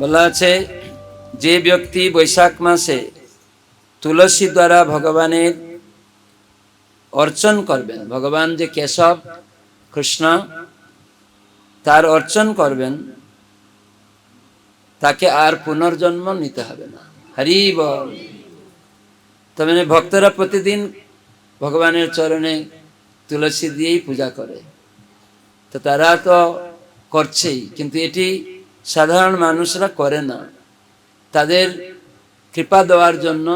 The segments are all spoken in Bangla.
বলা আছে যে ব্যক্তি বৈশাখ মাসে তুলসী দ্বারা ভগবানের অর্চন করবেন, ভগবান যে কেশব কৃষ্ণ তার অর্চন করবেন, তাকে আর পুনর্জন্ম নিতে হবে না। হরি বল। তার মানে ভক্তরা প্রতিদিন ভগবানের চরণে তুলসী দিয়েই পূজা করে, তো তারা তো করছেই, কিন্তু এটি সাধারণ মানুষরা করে না। তাদের কৃপা দেওয়ার জন্য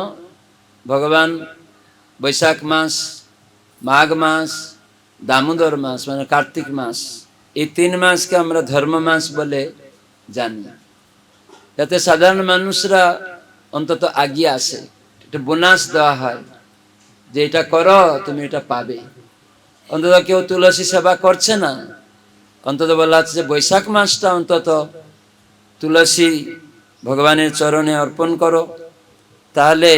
ভগবান বৈশাখ মাস, মাঘ মাস, দামোদর মাস মানে কার্তিক মাস, এই 3 মাসকে আমরা ধর্ম মাস বলে জানি, যাতে সাধারণ মানুষরা অন্তত আগিয়ে আসে। এটা বোনাস দেওয়া হয় যে এটা করো তুমি এটা পাবে। অন্তত কেউ তুলসী সেবা করছে না, অন্তত বলা আছে যে বৈশাখ মাসটা অন্তত তুলসী ভগবানের চরণে অর্পণ করো, তাহলে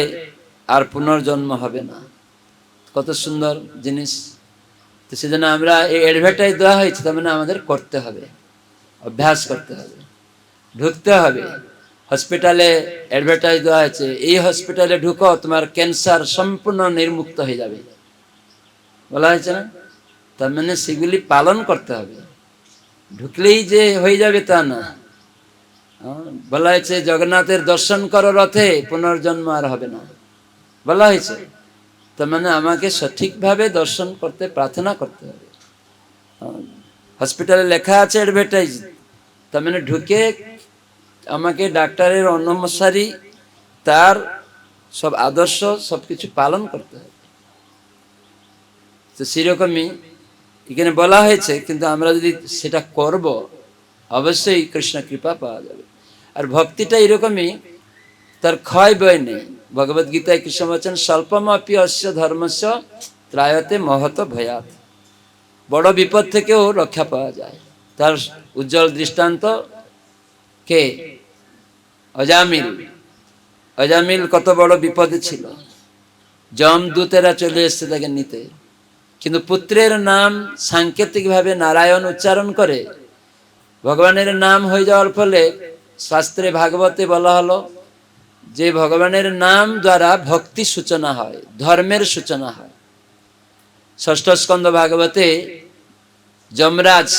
আর পুনর্জন্ম হবে না। কত সুন্দর জিনিস। তো সেজন্য আমরা এই অ্যাডভার্টাইজ দেওয়া হয়েছে, তার মানে আমাদের করতে হবে, অভ্যাস করতে হবে, ঢুকতে হবে। হসপিটালে অ্যাডভার্টাইজ দেওয়া হয়েছে, এই হসপিটালে ঢুকো তোমার ক্যান্সার সম্পূর্ণ নির্মুক্ত হয়ে যাবে, বলা হয়েছে না? তার মানে সেগুলি পালন করতে হবে, ঢুকলেই যে হয়ে যাবে তা না। বলা হয়েছে জগন্নাথের দর্শন করো রথে, পুনর্জন্ম আর হবে না, বলা হয়েছে। তার মানে আমাকে সঠিকভাবে দর্শন করতে প্রার্থনা করতে হবে। হসপিটালে লেখা আছে অ্যাডভার্টাইজ, তার মানে ঢুকে আমাকে ডাক্তারের অনুসারী তার সব আদর্শ সবকিছু পালন করতে হবে। তো সেরকমই এখানে বলা হয়েছে, কিন্তু আমরা যদি সেটা করব অবশ্যই কৃষ্ণ কৃপা পাওয়া যাবে। আর ভক্তিটা এরকমই, তার ক্ষয় বয় নেই। ভগবদ গীতায় কৃষ্ণ বলছেন স্বল্পমপি অস্য ধর্মস্য ত্রায়তে মহত ভয়াত। বড় বিপদ থেকেও রক্ষা পাওয়া যায়। তার উজ্জ্বল দৃষ্টান্ত কে? অজামিল। অজামিল কত বড় বিপদে ছিল, যমদূতেরা চলে এসছে তাকে নিতে, কিন্তু পুত্রের নাম সাংকেতিকভাবে নারায়ণ উচ্চারণ করে ভগবানের নাম হয়ে যাওয়ার ফলে শাস্ত্রে ভাগবতে বলা হলো যে ভগবানের নাম দ্বারা ভক্তি সূচনা হয়, ধর্মের সূচনা হয়। ষষ্ঠ স্কন্ধ ভাগবতে যমরাজ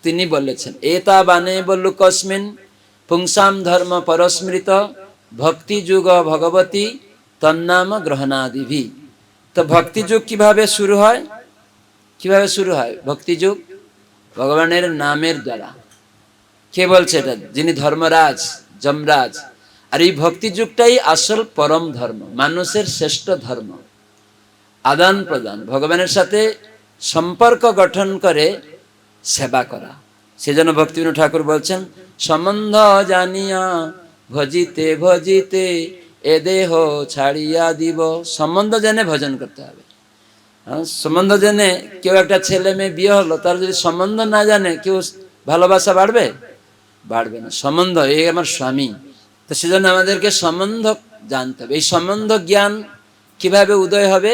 তিনি বলেছেন এতা বানে বল্লু কস্মিন পুংসাম ধর্ম পরস্মৃত ভক্তি যুগ ভগবতী তন্নাম গ্রহণাদিভি। তো ভক্তি যুগ কিভাবে শুরু হয়? কিভাবে শুরু হয় ভক্তি যুগ? ভগবানের নামের দ্বারা। কে বলছে এটা? যিনি ধর্মরাজ যমরাজ। আর এই ভক্তি যুগটাই আসল পরম ধর্ম, মানুষের শ্রেষ্ঠ ধর্ম। আদান প্রদান, ভগবানের সাথে সম্পর্ক গঠন করে সেবা করা। সেজন্য ভক্তিবিনোদ ঠাকুর বলছেন সম্বন্ধ জানিয়া ভজিতে ভজিতে এ দেহ ছাড়িয়া দিব। সম্বন্ধ জেনে ভজন করতে হবে। সম্বন্ধ জেনে কেউ একটা ছেলে মেয়ে বিয়ে হলো, তার যদি সম্বন্ধ না জানে কেউ ভালোবাসা বাড়বে? বাড়বে না। সম্বন্ধ, এই আমার স্বামী, তো সেজন্য আমাদেরকে সম্বন্ধ জানতে হবে। এই সম্বন্ধ জ্ঞান কিভাবে উদয় হবে?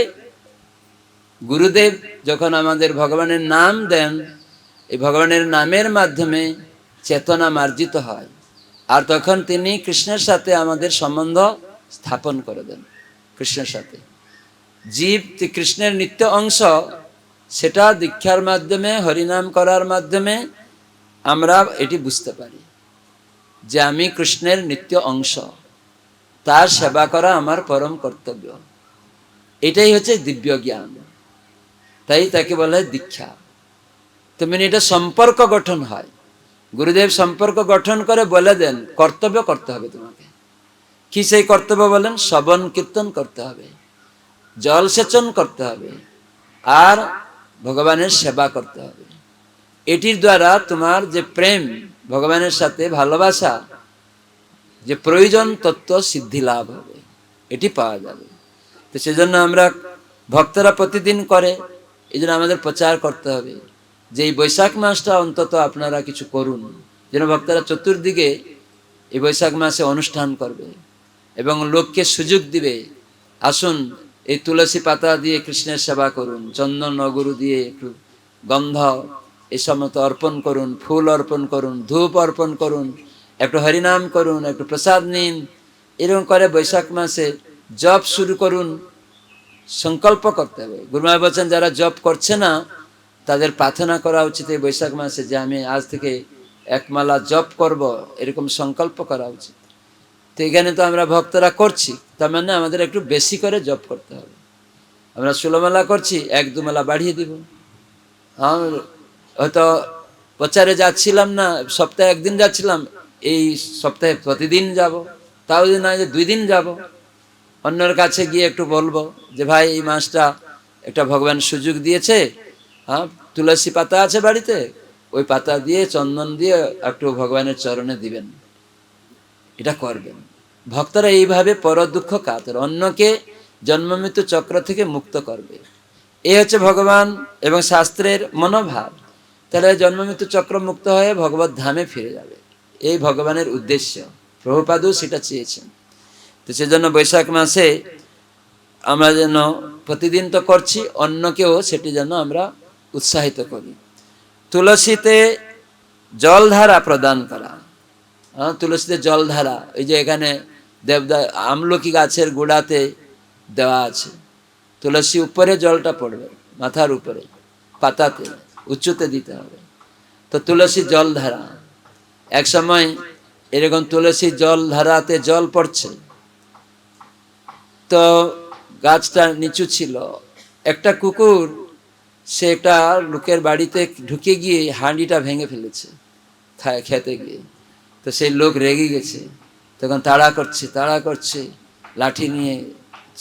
গুরুদেব যখন আমাদের ভগবানের নাম দেন, এই ভগবানের নামের মাধ্যমে চেতনা মার্জিত হয়, আর তখন তিনি কৃষ্ণের সাথে আমাদের সম্বন্ধ স্থাপন করে দেন। কৃষ্ণের সাথে জীব কৃষ্ণের নিত্য অংশ, সেটা দীক্ষার মাধ্যমে হরিনাম করার মাধ্যমে আমরা এটি বুঝতে পারি যে আমি কৃষ্ণের নিত্য অংশ, তার সেবা করা আমার পরম কর্তব্য। এটাই হচ্ছে দিব্য জ্ঞান, তাই তাকে বলা হয় দীক্ষা। তেমনি এটা সম্পর্ক গঠন হয়। গুরুদেব সম্পর্ক গঠন করে বলে দেন কর্তব্য করতে হবে তোমাকে। কি সেই কর্তব্য বলেন? শ্রবণ কীর্তন করতে হবে, জল সেচন করতে হবে, আর ভগবানের সেবা করতে হবে। এটির দ্বারা তোমার যে প্রেম, ভগবানের সাথে ভালোবাসা, যে প্রয়োজন তত্ত্ব সিদ্ধি লাভ হবে, এটি পাওয়া যাবে। তো সেজন্য আমরা ভক্তরা প্রতিদিন করে, এই জন্য আমাদের প্রচার করতে হবে যে এই বৈশাখ মাসটা অন্তত আপনারা কিছু করুন, যেন ভক্তরা চতুর্দিকে এই বৈশাখ মাসে অনুষ্ঠান করবে এবং লোককে সুযোগ দিবে, আসুন এই তুলসী পাতা দিয়ে কৃষ্ণের সেবা করুন, চন্দন অগুরু দিয়ে একটু গন্ধ এই সমস্ত অর্পণ করুন, ফুল অর্পণ করুন, ধূপ অর্পণ করুন, একটু হরিনাম করুন, একটু প্রসাদ নিন, এরকম করে বৈশাখ মাসে জপ শুরু করুন। সংকল্প করতে হবে। গুরুমা বলছেন যারা জপ করছে না তাদের প্রার্থনা করা উচিত এই বৈশাখ মাসে যে আমি আজ থেকে এক মালা জপ করব, এরকম সংকল্প করা উচিত। তো এখানে তো আমরা ভক্তরা করছি, তার মানে আমাদের একটু বেশি করে জপ করতে হবে। আমরা 16 মালা করছি, 1-2 মালা বাড়িয়ে দিব। হয়তো প্রচারে যাচ্ছিলাম না, সপ্তাহে একদিন যাচ্ছিলাম, এই সপ্তাহে প্রতিদিন যাব। তাও যদি না যে 2 দিন যাব, অন্যের কাছে গিয়ে একটু বলবো যে ভাই এই মাসটা একটা ভগবান সুযোগ দিয়েছে, তুলসী পাতা আছে বাড়িতে, ওই পাতা দিয়ে চন্দন দিয়ে একটু ভগবানের চরণে দিবেন, এটা করবেন। ভক্তরা এইভাবে পর দুঃখ কাতর, অন্যকে জন্ম মৃত্যু চক্র থেকে মুক্ত করবে। এই হচ্ছে ভগবান এবং শাস্ত্রের মনোভাব। তাহলে জন্ম মৃত্যু চক্র মুক্ত হয়ে ভগবত ধামে ফিরে যাবে, এই ভগবানের উদ্দেশ্য। প্রভুপাদও সেটা চেয়েছেন। তো সেজন্য বৈশাখ মাসে আমরা যেন প্রতিদিন তো করছি, অন্যকেও সেটি যেন আমরা উৎসাহিত করি। তুলসীতে জলধারা প্রদান করা। তুলসীতে জলধারা, এই যে এখানে দেবদা আমলকি গাছের গোড়াতে দেওয়া আছে, তুলসী উপরে জলটা পড়বে, মাথার উপরে, পাতাতে উঁচুতে দিতে হবে। তো তুলসী জলধারা, এক সময় এরকম তুলসী জলধারাতে জল পড়ছে, তো গাছটা নিচু ছিল, একটা কুকুর সে একটা লোকের বাড়িতে ঢুকে গিয়ে হাঁড়িটা ভেঙে ফেলেছে খেতে গিয়ে। তো সেই লোক রেগে গেছে, তখন তাড়া করছে লাঠি নিয়ে,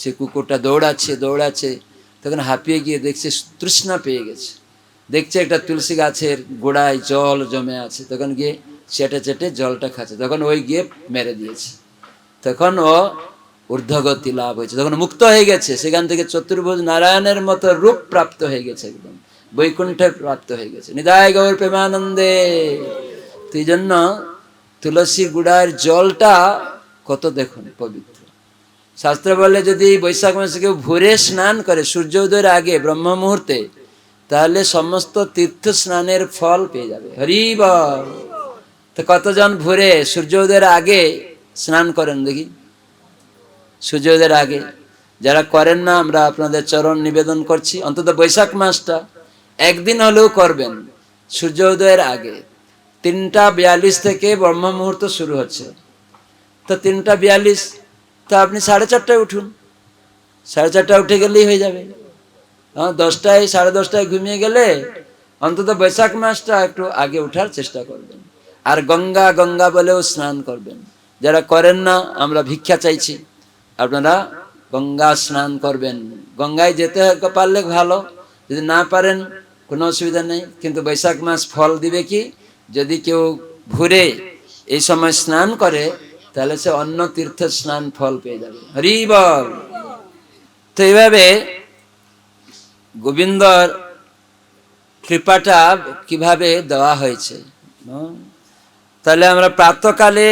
সে কুকুরটা দৌড়াচ্ছে। তখন হাঁপিয়ে গিয়ে দেখছে তৃষ্ণা পেয়ে গেছে, দেখছে একটা তুলসী গাছের গোড়ায় জল জমে আছে, তখন গিয়ে চেটে জলটা খাচ্ছে, তখন ওই গিয়ে মেরে দিয়েছে। তখন ও ঊর্ধ্বগতি লাভ হয়েছে, তখন মুক্ত হয়ে গেছে, সেখান থেকে চতুর্ভুজ নারায়ণের মতো রূপ প্রাপ্ত হয়ে গেছে, একদম বৈকুণ্ঠে প্রাপ্ত হয়ে গেছে। নিতাই গৌর প্রেমানন্দে। এই জন্য তুলসী গুড়ার জলটা কত দেখুন পবিত্র। শাস্ত্র বলে যদি বৈশাখ মাসে কেউ ভোরে স্নান করে সূর্যোদয়ের আগে ব্রহ্ম মুহূর্তে, তাহলে সমস্ত তীর্থ স্নানের ফল পেয়ে যাবে। হরি বল। তো কতজন ভোরে সূর্যোদয়ের আগে স্নান করেন দেখি? সূর্যোদয়ের আগে যারা করেন না, আমরা আপনাদের চরণ নিবেদন করছি, অন্তত বৈশাখ মাসটা একদিন হলেও করবেন। সূর্যোদয়ের আগে 3:42 থেকে ব্রহ্ম মুহূর্ত শুরু হচ্ছে, তো 3:42, তো আপনি 4:30টায় উঠুন, 4:30টায় উঠে গেলেই হয়ে যাবে। 10টায় 10:30টায় ঘুমিয়ে গেলে অন্তত বৈশাখ মাসটা একটু আগে উঠার চেষ্টা করবেন। আর গঙ্গা বলেও স্নান করবেন। যারা করেন না, আমরা ভিক্ষা চাইছি, আপনারা গঙ্গা স্নান করবেন। গঙ্গায় যেতে পারলে ভালো, যদি না পারেন কোনো অসুবিধা নেই, কিন্তু বৈশাখ মাস ফল দিবে কি, যদি কেউ ভোরে এই সময় স্নান করে, তাহলে সে অন্য তীর্থ স্নান ফল পেয়ে যাবে। হরি বল। তো এইভাবে গোবিন্দর কৃপাটা কিভাবে দেওয়া হয়েছে, তাহলে আমরা প্রাতঃকালে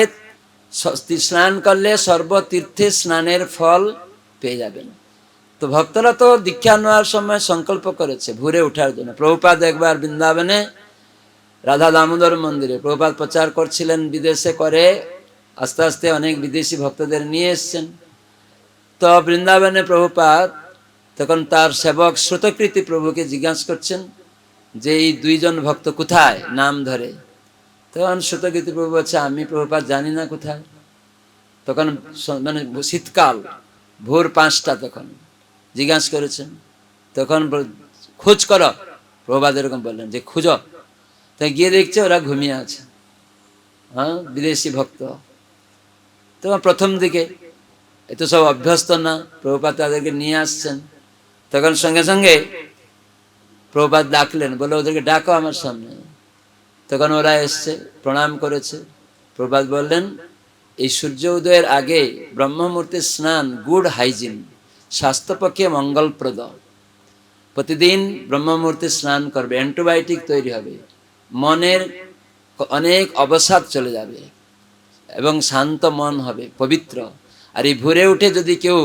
স্নান করলে সর্বতীর্থে স্নানের ফল পেয়ে যাবেন। তো ভক্তরা তো দীক্ষা নেওয়ার সময় সংকল্প করেছে ভোরে ওঠার জন্য। প্রভুপাদ একবার বৃন্দাবনে রাধা দামোদর মন্দিরে প্রভুপাদ প্রচার করছিলেন, বিদেশে করে, আস্তে আস্তে অনেক বিদেশি ভক্তদের নিয়ে এসছেন। তো বৃন্দাবনে প্রভুপাদ তখন তার সেবক শ্রুতকৃতি প্রভুকে জিজ্ঞাসা করছেন যে এই 2জন ভক্ত কোথায়, নাম ধরে। তখন শ্রুতকৃতি প্রভু বলছে আমি প্রভুপাদ জানি না কোথায়। তখন মানে শীতকাল, ভোর 5টা, তখন জিজ্ঞাসা করেছেন, তখন খোঁজ করো, প্রভুপাদ এরকম বললেন যে খুঁজো। তাই গিয়ে দেখছে ওরা ঘুমিয়ে আছে, বিদেশি ভক্ত। তখন প্রথম দিকে এত সব অভ্যস্ত না, প্রভুপাদ তাদেরকে নিয়ে আসছেন। তখন সঙ্গে সঙ্গে প্রভুপাদ ডাকলেন, বলে ওদেরকে ডাকো আমার সামনে। তখন ওরা এসছে, প্রণাম করেছে। প্রভুপাদ বললেন এই সূর্য উদয়ের আগে ব্রহ্ম মুহূর্তে স্নান গুড হাইজিন, স্বাস্থ্যপক্ষে মঙ্গলপ্রদ। প্রতিদিন ব্রহ্ম মুহূর্তে স্নান করবে, অ্যান্টিবায়োটিক তৈরি হবে, মনের অনেক অবসাদ চলে যাবে এবং শান্ত মন হবে, পবিত্র। আর এই ভোরে উঠে যদি কেউ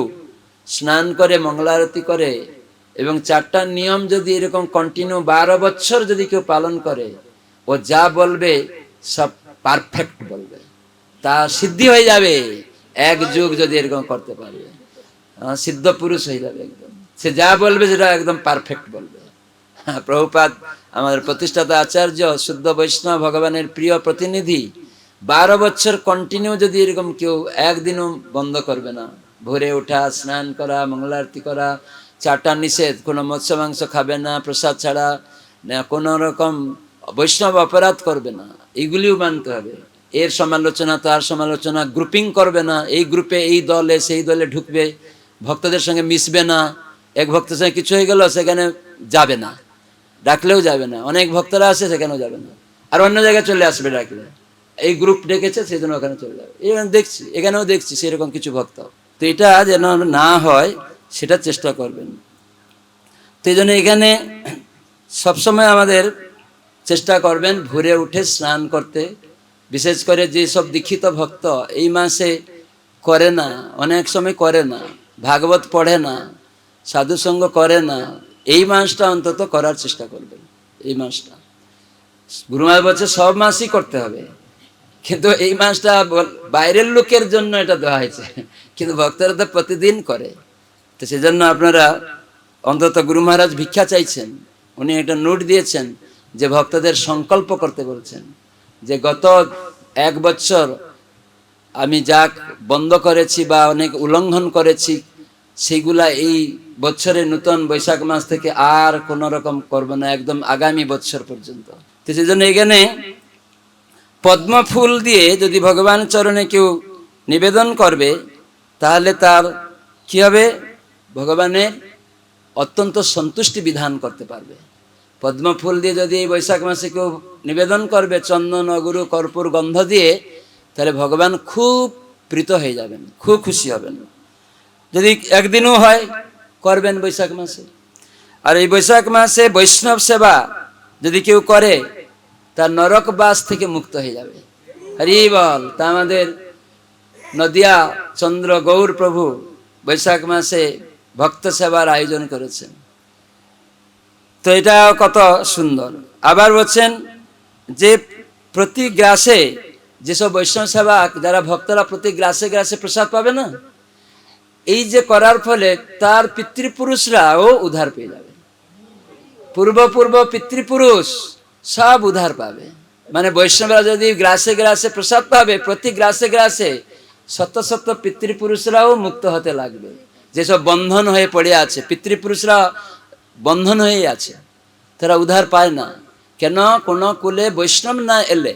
স্নান করে, মঙ্গলারতি করে এবং 4টা নিয়ম যদি এরকম কন্টিনিউ 12 বছর যদি কেউ পালন করে, ও যা বলবে সব পারফেক্ট বলবে। তা সিদ্ধি হয়ে যাবে। এক যুগ যদি এরকম করতে পারবে, সিদ্ধ পুরুষ হয়ে যাবে একদম। সে যা বলবে সেটা একদম পারফেক্ট বলবে। প্রভুপাদ আমাদের প্রতিষ্ঠাতা আচার্য, শুদ্ধ বৈষ্ণব, ভগবানের প্রিয় প্রতিনিধি, 12 বছর কন্টিনিউ যদি এরকম কেউ একদিনও বন্ধ করবে না, ভোরে ওঠা, স্নান করা, মঙ্গলারতি করা, 4টা নিষেধ, কোনো মৎস্য মাংস খাবে না, প্রসাদ ছাড়া না, কোনো রকম বৈষ্ণব অপরাধ করবে না, এইগুলিও মানতে হবে। এর সমালোচনা তার সমালোচনা, গ্রুপিং করবে না, এই গ্রুপে এই দলে সেই দলে ঢুকবে, ভক্তদের সঙ্গে মিশবে না, এক ভক্তের সঙ্গে কিছু হয়ে গেল সেখানে যাবে না, ডাকলেও যাবে না, অনেক ভক্তরা আছে সেখানেও যাবে না, আর অন্য জায়গায় চলে আসবে ডাকলে, এই গ্রুপ ডেকেছে সেই জন্য ওখানে চলে যাবে। এখানে দেখছি, এখানেও দেখছি সেরকম কিছু ভক্ত। তো এটা যেন না হয় সেটা চেষ্টা করবেন। তো এই জন্য এখানে সবসময় আমাদের চেষ্টা করবেন ভোরে উঠে স্নান করতে। বিশেষ করে যেসব দীক্ষিত ভক্ত এই মাসে করে না, অনেক সময় করে না, ভাগবত পড়ে না, সাধুসঙ্গ করে না, এই মাসটা অন্তত করার চেষ্টা করবেন। এই মাসটা গুরুমায় বলছে সব মাসই করতে হবে, কিন্তু এই মাসটা বাইরের লোকের জন্য এটা দেওয়া হয়েছে, কিন্তু ভক্তরা তো প্রতিদিন করে। তো সেজন্য আপনারা অন্তত গুরু মহারাজ ভিক্ষা চাইছেন, উনি একটা নোট দিয়েছেন যে ভক্তদের সংকল্প করতে বলছেন যে গত 1 বছর আমি যা বন্ধ করেছি বা অনেক উল্লঙ্ঘন করেছি সেইগুলা এই বছরে নতুন বৈশাখ মাস থেকে আর কোনো রকম করবো না, একদম আগামী বছর পর্যন্ত। তো সেজন্য এখানে পদ্ম ফুল দিয়ে যদি ভগবান চরণে কেউ নিবেদন করবে তাহলে তার কি হবে, ভগবানের অত্যন্ত সন্তুষ্টি বিধান করতে পারবে। পদ্ম ফুল দিয়ে যদি এই বৈশাখ মাসে কেউ নিবেদন করবে চন্দন, অগুরু, কর্পূর গন্ধ দিয়ে, তাহলে ভগবান খুব প্রীত হয়ে যাবেন, খুব খুশি হবেন। যদি একদিনও হয় করবেন বৈশাখ মাসে। আর এই বৈশাখ মাসে বৈষ্ণব সেবা যদি কেউ করে তার নরকবাস থেকে মুক্ত হয়ে যাবে। হরি বল। তা আমাদের নদিয়া চন্দ্র গৌর প্রভু বৈশাখ মাসে ভক্ত সেবার আয়োজন করেছেন। তো এটা কত সুন্দর। আবার বলছেন যে প্রতি গ্রাসে যেসব বৈষ্ণব সেবা যারা ভক্তরা প্রতি গ্রাসে গ্রাসে প্রসাদ পাবে না, এই যে করার ফলে তার পিতৃপুরুষরাও উদ্ধার পেয়ে যাবে। পূর্ব পিতৃপুরুষ সব উদ্ধার পাবে। মানে বৈষ্ণবরা যদি গ্রাসে গ্রাসে প্রসাদ পাবে, প্রতি গ্রাসে গ্রাসে শত শত পিতৃপুরুষরাও মুক্ত হতে লাগবে। যেসব বন্ধন হয়ে পড়ে আছে, পিতৃপুরুষরা বন্ধন হয়ে আছে, তারা উদ্ধার পায় না। কেন? কোনো কুলে বৈষ্ণব না এলে,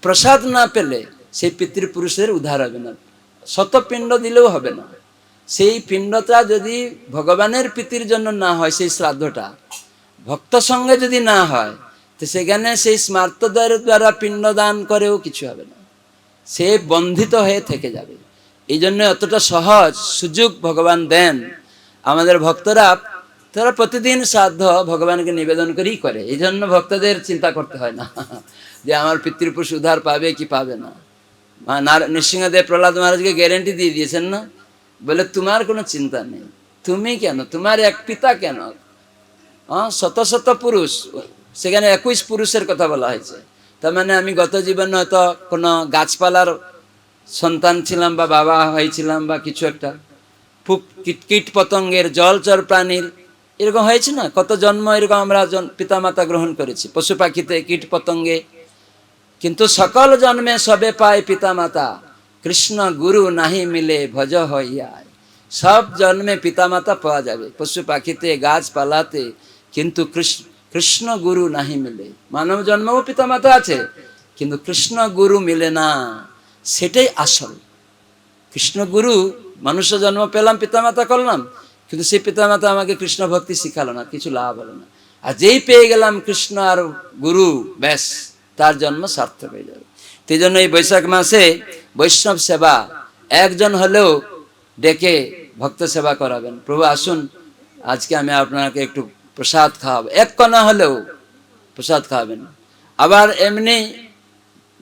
প্রসাদ না পেলে সেই পিতৃপুরুষের উদ্ধার হবে না, শত পিণ্ড দিলেও হবে না। সেই পিণ্ডটা যদি ভগবানের প্রীতির জন্য না হয়, সেই শ্রাদ্ধটা ভক্ত সঙ্গে যদি না হয়, তো সেখানে সেই স্মার্তদের দ্বারা পিণ্ডদান করেও কিছু হবে না, সে বন্ধিত হয়ে থেকে যাবে। এই জন্য এতটা সহজ সুযোগ ভগবান দেন। আমাদের ভক্তরা তারা প্রতিদিন শ্রাদ্ধ ভগবানকে নিবেদন করেই করে। এই জন্য ভক্তদের চিন্তা করতে হয় না যে আমার পিতৃপুরুষ উদ্ধার পাবে কি পাবে না। নৃসিংহদেব প্রহ্লাদ মহারাজকে গ্যারেন্টি দিয়ে দিয়েছেন না, বলে তোমার কোনো চিন্তা নেই, তুমি কেন, তোমার এক পিতা কেন, শত শত পুরুষ, সেখানে 21 পুরুষের কথা বলা হয়েছে। তার মানে আমি গত জীবনে হয়তো কোনো গাছপালার সন্তান ছিলাম বা বাবা হয়েছিলাম বা কিছু একটা, কীট পতঙ্গের, জলচর প্রাণীর, এরকম হয়েছে না, কত জন্ম এরকম আমরা পিতামাতা গ্রহণ করেছি, পশু পাখিতে, কীট পতঙ্গে। কিন্তু সকল জন্মে সবে পায় পিতামাতা, কৃষ্ণ গুরু নাহি মিলে ভজ হইয়ায়। সব জন্মে পিতামাতা পাওয়া যাবে, পশু পাখিতে, গাছপালাতে, কিন্তু কৃষ্ণ গুরু নাহি মিলে। মানব জন্মেও পিতামাতা আছে, কিন্তু কৃষ্ণ গুরু মিলে না, সেটাই আসল। কৃষ্ণ গুরু, মানুষ জন্ম পেলাম, পিতামাতা করলাম, কিন্তু সেই পিতামাতা আমাকে কৃষ্ণ ভক্তি শিখালো না, কিছু লাভ হলো না। আর যেই পেয়ে গেলাম কৃষ্ণ আর গুরু, ব্যাস তার জন্ম সার্থক হয়ে যাবে। সেই জন্য এই বৈশাখ মাসে বৈষ্ণব সেবা একজন হলেও ডেকে ভক্ত সেবা করাবেন। প্রভু আসুন, আজকে আমি আপনাকে একটু প্রসাদ খাওয়াবো, এক কণা হলেও প্রসাদ খাওয়াবেন। আবার এমনি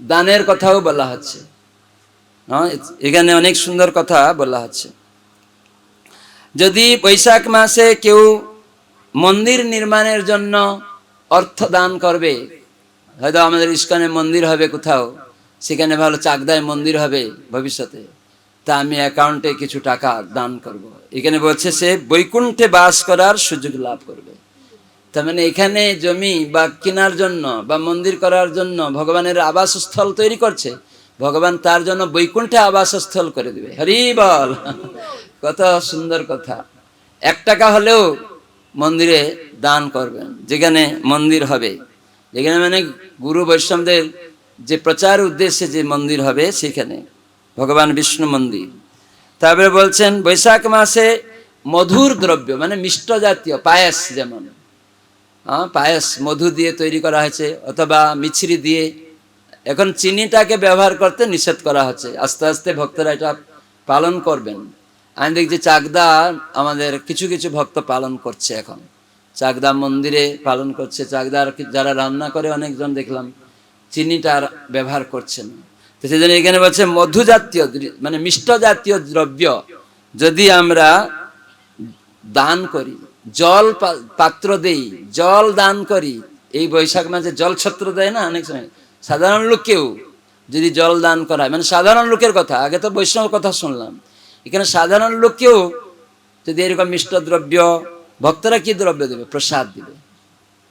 দানের কথাও বলা হচ্ছে, এখানে অনেক সুন্দর কথা বলা হচ্ছে। যদি বৈশাখ মাসে কেউ মন্দির নির্মাণের জন্য অর্থ দান করবে, হয়তো আমাদের ইস্কনে মন্দির হবে কোথাও, সেখানে ভালো চাকদায় মন্দির হবে ভবিষ্যতে, তা আমি অ্যাকাউন্টে কিছু টাকা দান করব। এখানে বলছে সে বৈকুণ্ঠে বাস করার সুযোগ লাভ করবে। তার মানে এখানে জমি বা কেনার জন্য বা মন্দির করার জন্য ভগবানের আবাসস্থল তৈরি করছে, ভগবান তার জন্য বৈকুণ্ঠে আবাসস্থল করে দিবে। হরি বল। কত সুন্দর কথা। 1 টাকা হলেও মন্দিরে দান করবেন, যেখানে মন্দির হবে, যেখানে মানে গুরু বৈষ্ণবদের যে প্রচার উদ্দেশ্যে যে মন্দির হবে, সেখানে ভগবান বিষ্ণু মন্দির। তারপরে বলছেন বৈশাখ মাসে মধুর দ্রব্য মানে মিষ্ট জাতীয় পায়েস, যেমন পায়েস মধু দিয়ে তৈরি করা হয়েছে অথবা মিছরি দিয়ে। এখন চিনিটাকে ব্যবহার করতে নিষেধ করা হচ্ছে, আস্তে আস্তে ভক্তরা এটা পালন করবেন। আমি দেখছি চাকদা আমাদের কিছু কিছু ভক্ত পালন করছে, এখন চাকদা মন্দিরে পালন করছে। চাকদার যারা রান্না করে অনেকজন দেখলাম চিনিটা আর ব্যবহার করছে না। তো সেই জন্য এখানে বলছে মধু জাতীয় মানে মিষ্ট জাতীয় দ্রব্য যদি আমরা দান করি, জল পাত্র দেই, জল দান করি। এই বৈশাখ মাসে জল ছত্র দেয় না অনেক সময়, সাধারণ লোককেও যদি জল দান করা হয়, মানে সাধারণ লোকের কথা, আগে তো বৈষ্ণব কথা শুনলাম, এখানে সাধারণ লোককেও যদি এরকম মিষ্ট দ্রব্য, ভক্তরা কি দ্রব্য দেবে? প্রসাদ দিবে,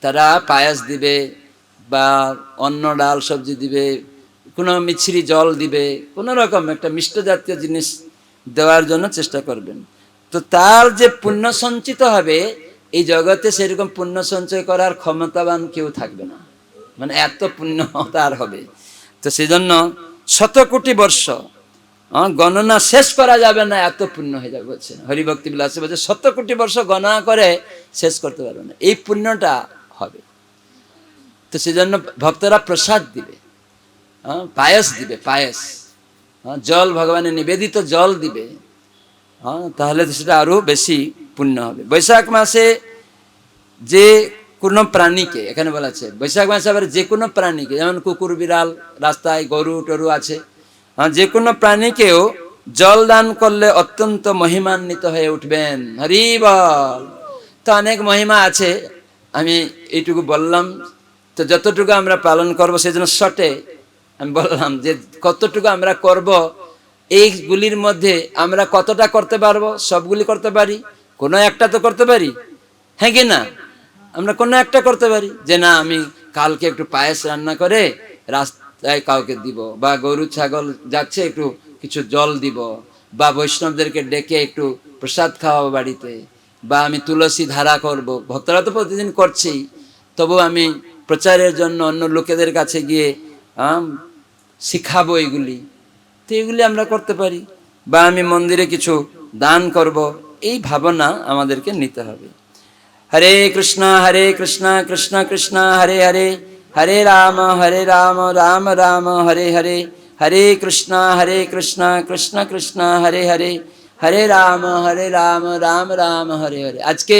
তারা পায়েস দিবে বা অন্ন ডাল সবজি দিবে, কোনো মিছরি জল দিবে, কোনো রকম একটা মিষ্ট জাতীয় জিনিস দেওয়ার জন্য চেষ্টা করবেন। তো তার যে পুণ্য সঞ্চিত হবে, এই জগতে সেরকম পুণ্য সঞ্চয় করার ক্ষমতাবান কেউ থাকবে না, মানে এত পুণ্য তার হবে। তো সেই জন্য 100 কোটি বর্ষ গণনা শেষ করা যাবে না, এত পুণ্য হয়ে যাবে বলছে হরিভক্তি বিলাসে। বলছে 100 কোটি বর্ষ গণনা করে শেষ করতে পারবে না, এই পুণ্যটা হবে। তো সেই জন্য ভক্তরা প্রসাদ দিবে, পায়েস দিবে, পায়েস, জল ভগবানের নিবেদিত জল দিবে, তাহলে সেটা আরো বেশি পুণ্য হবে। বৈশাখ মাসে যে কোনো প্রাণীকে, এখানে বলা আছে বৈশাখ মাসে আবার যে কোনো প্রাণীকে, যেমন কুকুর বিড়াল, রাস্তায় গরু টরু আছে, যে কোনো প্রাণীকেও জল দান করলে অত্যন্ত মহিমান্বিত হয়ে উঠবেন। হরি বল। তো অনেক মহিমা আছে, আমি এইটুকু বললাম। তো যতটুকু আমরা পালন করবো, সেই জন্য শর্টে আমি বললাম যে কতটুকু আমরা করব, এইগুলির মধ্যে আমরা কতটা করতে পারবো? সবগুলি করতে পারি, কোনো একটা তো করতে পারি, হ্যাঁ কি না? আমরা কোনো একটা করতে পারি, যে না আমি কালকে একটু পায়েস রান্না করে রাস্তায় কাউকে দিব, বা গরু ছাগল যাচ্ছে একটু কিছু জল দিব, বা বৈষ্ণবদেরকে ডেকে একটু প্রসাদ খাওয়াবো বাড়িতে, বা আমি তুলসী ধারা করব। ভক্তরা তো প্রতিদিন করছেই, তবু আমি প্রচারের জন্য অন্য লোকেদের কাছে গিয়ে শিখাবো এগুলি। তো এগুলি আমরা করতে পারি, বা আমি মন্দিরে কিছু দান করব, এই ভাবনা আমাদেরকে নিতে হবে। হরে কৃষ্ণ কৃষ্ণ কৃষ্ণ হরে হরে, হরে রাম রাম রাম হরে হরে, হরে কৃষ্ণ কৃষ্ণ কৃষ্ণ হরে হরে, হরে রাম রাম রাম হরে হরে। আজকে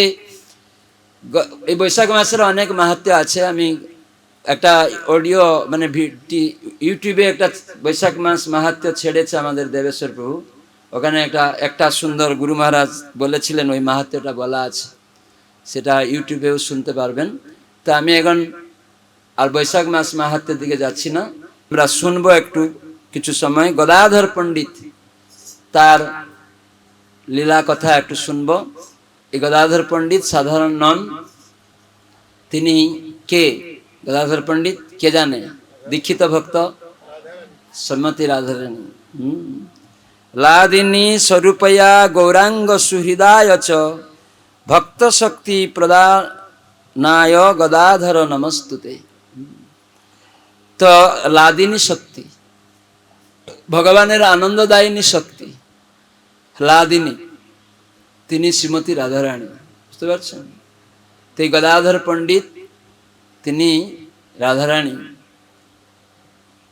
এই বৈশাখ মাসের অনেক মাহাত্ম্য আছে। আমি একটা অডিও মানে ইউটিউবে একটা বৈশাখ মাস মাহাত্ম্য ছেড়েছে আমাদের দেবেশ্বর প্রভু, ওখানে একটা সুন্দর গুরু মহারাজ বলেছিলেন, ওই মাহাত্ম্যটা বলা আছে, সেটা ইউটিউবেও শুনতে পারবেন। তো আমি এখন আর বৈশাখ মাস মাহাত্ম্যের দিকে যাচ্ছি না, আমরা শুনবো একটু কিছু সময় গদাধর পণ্ডিত তার লীলা কথা একটু শুনবো। এই গদাধর পণ্ডিত সাধারণ নন, তিনি কে? গদাধর পণ্ডিত কে জানে? দীক্ষিত ভক্ত শ্রীমতী রাধারানী। লাদিনী স্বরূপয়া গৌরাঙ্গ সুহৃদায় চ ভক্ত শক্তি প্রদানায় গদাধর নমস্তুতে। তো লাদিনী শক্তি, ভগবানের আনন্দদায়িনী শক্তি লাদিনী, তিনি শ্রীমতী রাধারানী, বুঝতে পারছেন? তো এই গদাধর পণ্ডিত তিনি রাধারানী।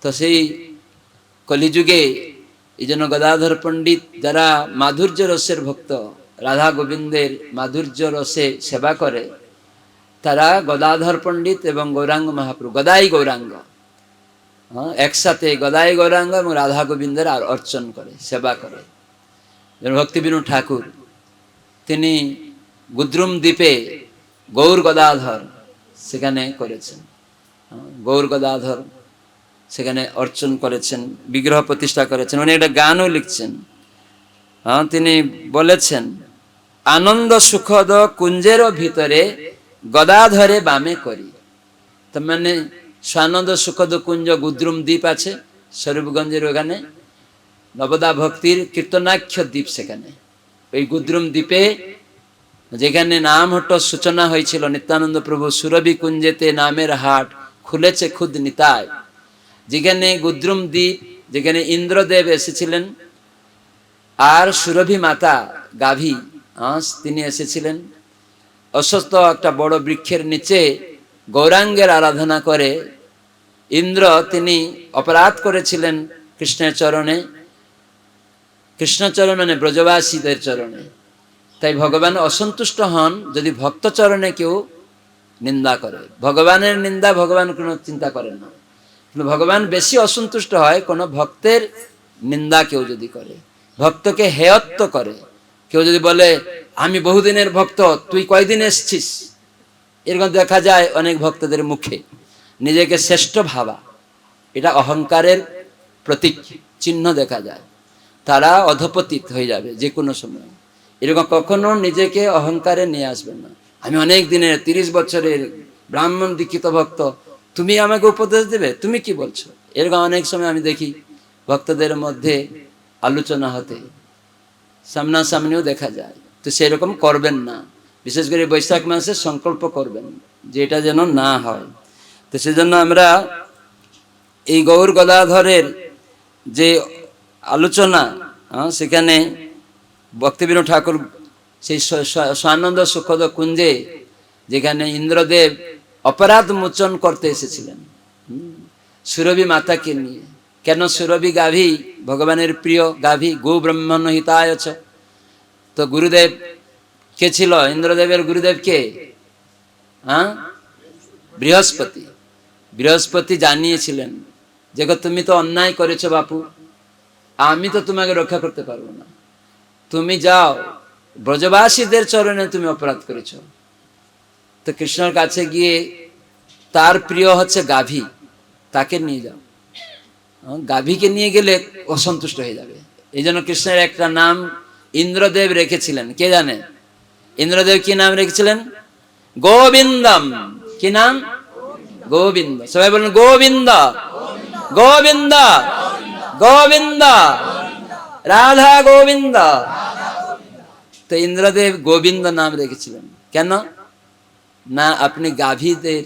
তো সেই কলিযুগে এই জন্য গদাধর পণ্ডিত যারা মাধুর্য রসের ভক্ত, রাধা গোবিন্দের মাধুর্য রসে সেবা করে, তারা গদাধর পণ্ডিত এবং গৌরাঙ্গ মহাপ্রভু, গদাই গৌরাঙ্গ, একসাথে গদাই গৌরাঙ্গ এবং রাধা গোবিন্দের আর অর্চন করে, সেবা করে। ভক্তিবিনোদ ঠাকুর তিনি গুদ্রুম দ্বীপে গৌর গদাধর সেখানে করেছেন, গৌর গদাধর সেখানে অর্চন করেছেন, বিগ্রহ প্রতিষ্ঠা করেছেন। উনি একটা গানও লিখছেন। হ্যাঁ, তিনি বলেছেন, আনন্দ সুখদ কুঞ্জের ভিতরে গদাধরে বামে করি। তার মানে স্বানন্দ সুখদ কুঞ্জ গুদ্রুম দ্বীপ আছে স্বরূপগঞ্জের ওখানে, নবদা ভক্তির কীর্তনাক্ষ দ্বীপ সেখানে। ওই গুদ্রুম দ্বীপে যেখানে নাম হট সূচনা হয়েছিল নিত্যানন্দ প্রভু সুরভি কুঞ্জেতে নামের হাট খুলেছে খুদ নিতায়, যেখানে গুদ্রুম দ্বীপ, যেখানে ইন্দ্রদেব এসেছিলেন আর সুরভি মাতা গাভী তিনি এসেছিলেন। অশ্বত্থ একটা বড় বৃক্ষের নিচে গৌরাঙ্গের আরাধনা করে ইন্দ্র তিনি অপরাধ করেছিলেন কৃষ্ণের চরণে। কৃষ্ণচরণ মানে ব্রজবাসীদের চরণে। তাই ভগবান অসন্তুষ্ট হন যদি ভক্ত চরণে কেউ নিন্দা করে। ভগবানের নিন্দা ভগবান কোনো চিন্তা করেন না, কিন্তু ভগবান বেশি অসন্তুষ্ট হয় কোনো ভক্তের নিন্দা কেউ যদি করে, ভক্তকে হেয়ত্ব করে। কেউ যদি বলে আমি বহুদিনের ভক্ত, তুই কয়দিন এসছিস, এরকম দেখা যায় অনেক ভক্তদের মুখে। নিজেকে শ্রেষ্ঠ ভাবা, এটা অহংকারের প্রতীক চিহ্ন দেখা যায়। তারা অধপতিত হয়ে যাবে যে কোনো সময়। এরকম কখনো নিজেকে অহংকারে নিয়ে আসবেন না। আমি অনেক দিনের 30 বছরের ব্রাহ্মণ দীক্ষিত ভক্ত, তুমি আমাকে উপদেশ দেবে, তুমি কি বলছো? এরকম অনেক সময় আমি দেখি ভক্তদের মধ্যে আলোচনা হতে, সামনাসামনিও দেখা যায়। তো সেরকম করবেন না। বিশেষ করে বৈশাখ মাসে সংকল্প করবেন যে এটা যেন না হয়। তো সেজন্য আমরা এই গৌর গদাধরের যে আলোচনা, সেখানে ভক্তিবিনোদ ঠাকুর সেই স্বানন্দ সুখদ কুঞ্জে যেখানে ইন্দ্রদেব অপরাধ মোচন করতে এসেছিলেন সুরভি মাতাকে নিয়ে। কেন সুরভি গাভী ভগবানের প্রিয় গাভী, গো ব্রহ্মণ হিতায়চ। তো গুরুদেব কে ছিল? ইন্দ্রদেবের গুরুদেব কে? বৃহস্পতি। বৃহস্পতি জানিয়েছিলেন যে তুমি তো অন্যায় করেছো বাপু, আমি তো তোমাকে রক্ষা করতে পারবো না, তুমি যাও, ব্রজবাসীদের চরণে তুমি অপরাধ করেছো। তো কৃষ্ণের কাছে গিয়ে তার প্রিয় হচ্ছে গাভী, তাকে নিয়ে যাও। গাভীকে নিয়ে গেলে অসন্তুষ্ট হয়ে যাবে। এই জন্য কৃষ্ণের একটা নাম ইন্দ্রদেব রেখেছিলেন। কে জানে ইন্দ্রদেব কি নাম রেখেছিলেন? গোবিন্দম। কি নাম? গোবিন্দ। সবাই বলেন গোবিন্দ, গোবিন্দ, গোবিন্দ, রাধা গোবিন্দ। তো ইন্দ্রদেব গোবিন্দ নাম রেখেছিলেন কেন? না, আপনি গাভীদের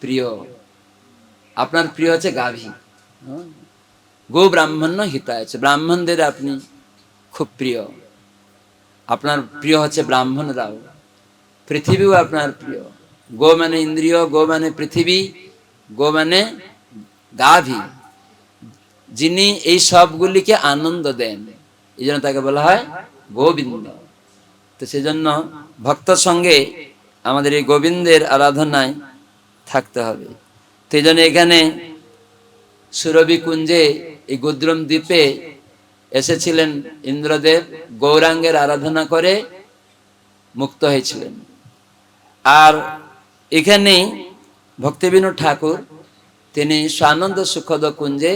প্রিয়, আপনার প্রিয় হচ্ছে গাভী। গো ব্রাহ্মণ হিতায়, ব্রাহ্মণদের আপনি খুব প্রিয়, আপনার প্রিয় হচ্ছে ব্রাহ্মণরাও, পৃথিবীও আপনার প্রিয়। গো মানে ইন্দ্রিয়, গো মানে পৃথিবী, গো মানে গাভী, যিনি এই সবগুলিকে আনন্দ দেন, এই জন্য তাকে বলা হয় গোবিন্দ। তো সেজন্য ভক্ত সঙ্গে আমাদের এই গোবিন্দের আরাধনায় থাকতে হবে। তো এই জন্য এখানে সুরভি কুঞ্জে এই গুদ্রম দ্বীপে এসেছিলেন ইন্দ্রদেব, গৌরাঙ্গের আরাধনা করে মুক্ত হয়েছিলেন। আর এখানে ভক্তিবিনোদ ঠাকুর তিনি স্বানন্দ সুখদ কুঞ্জে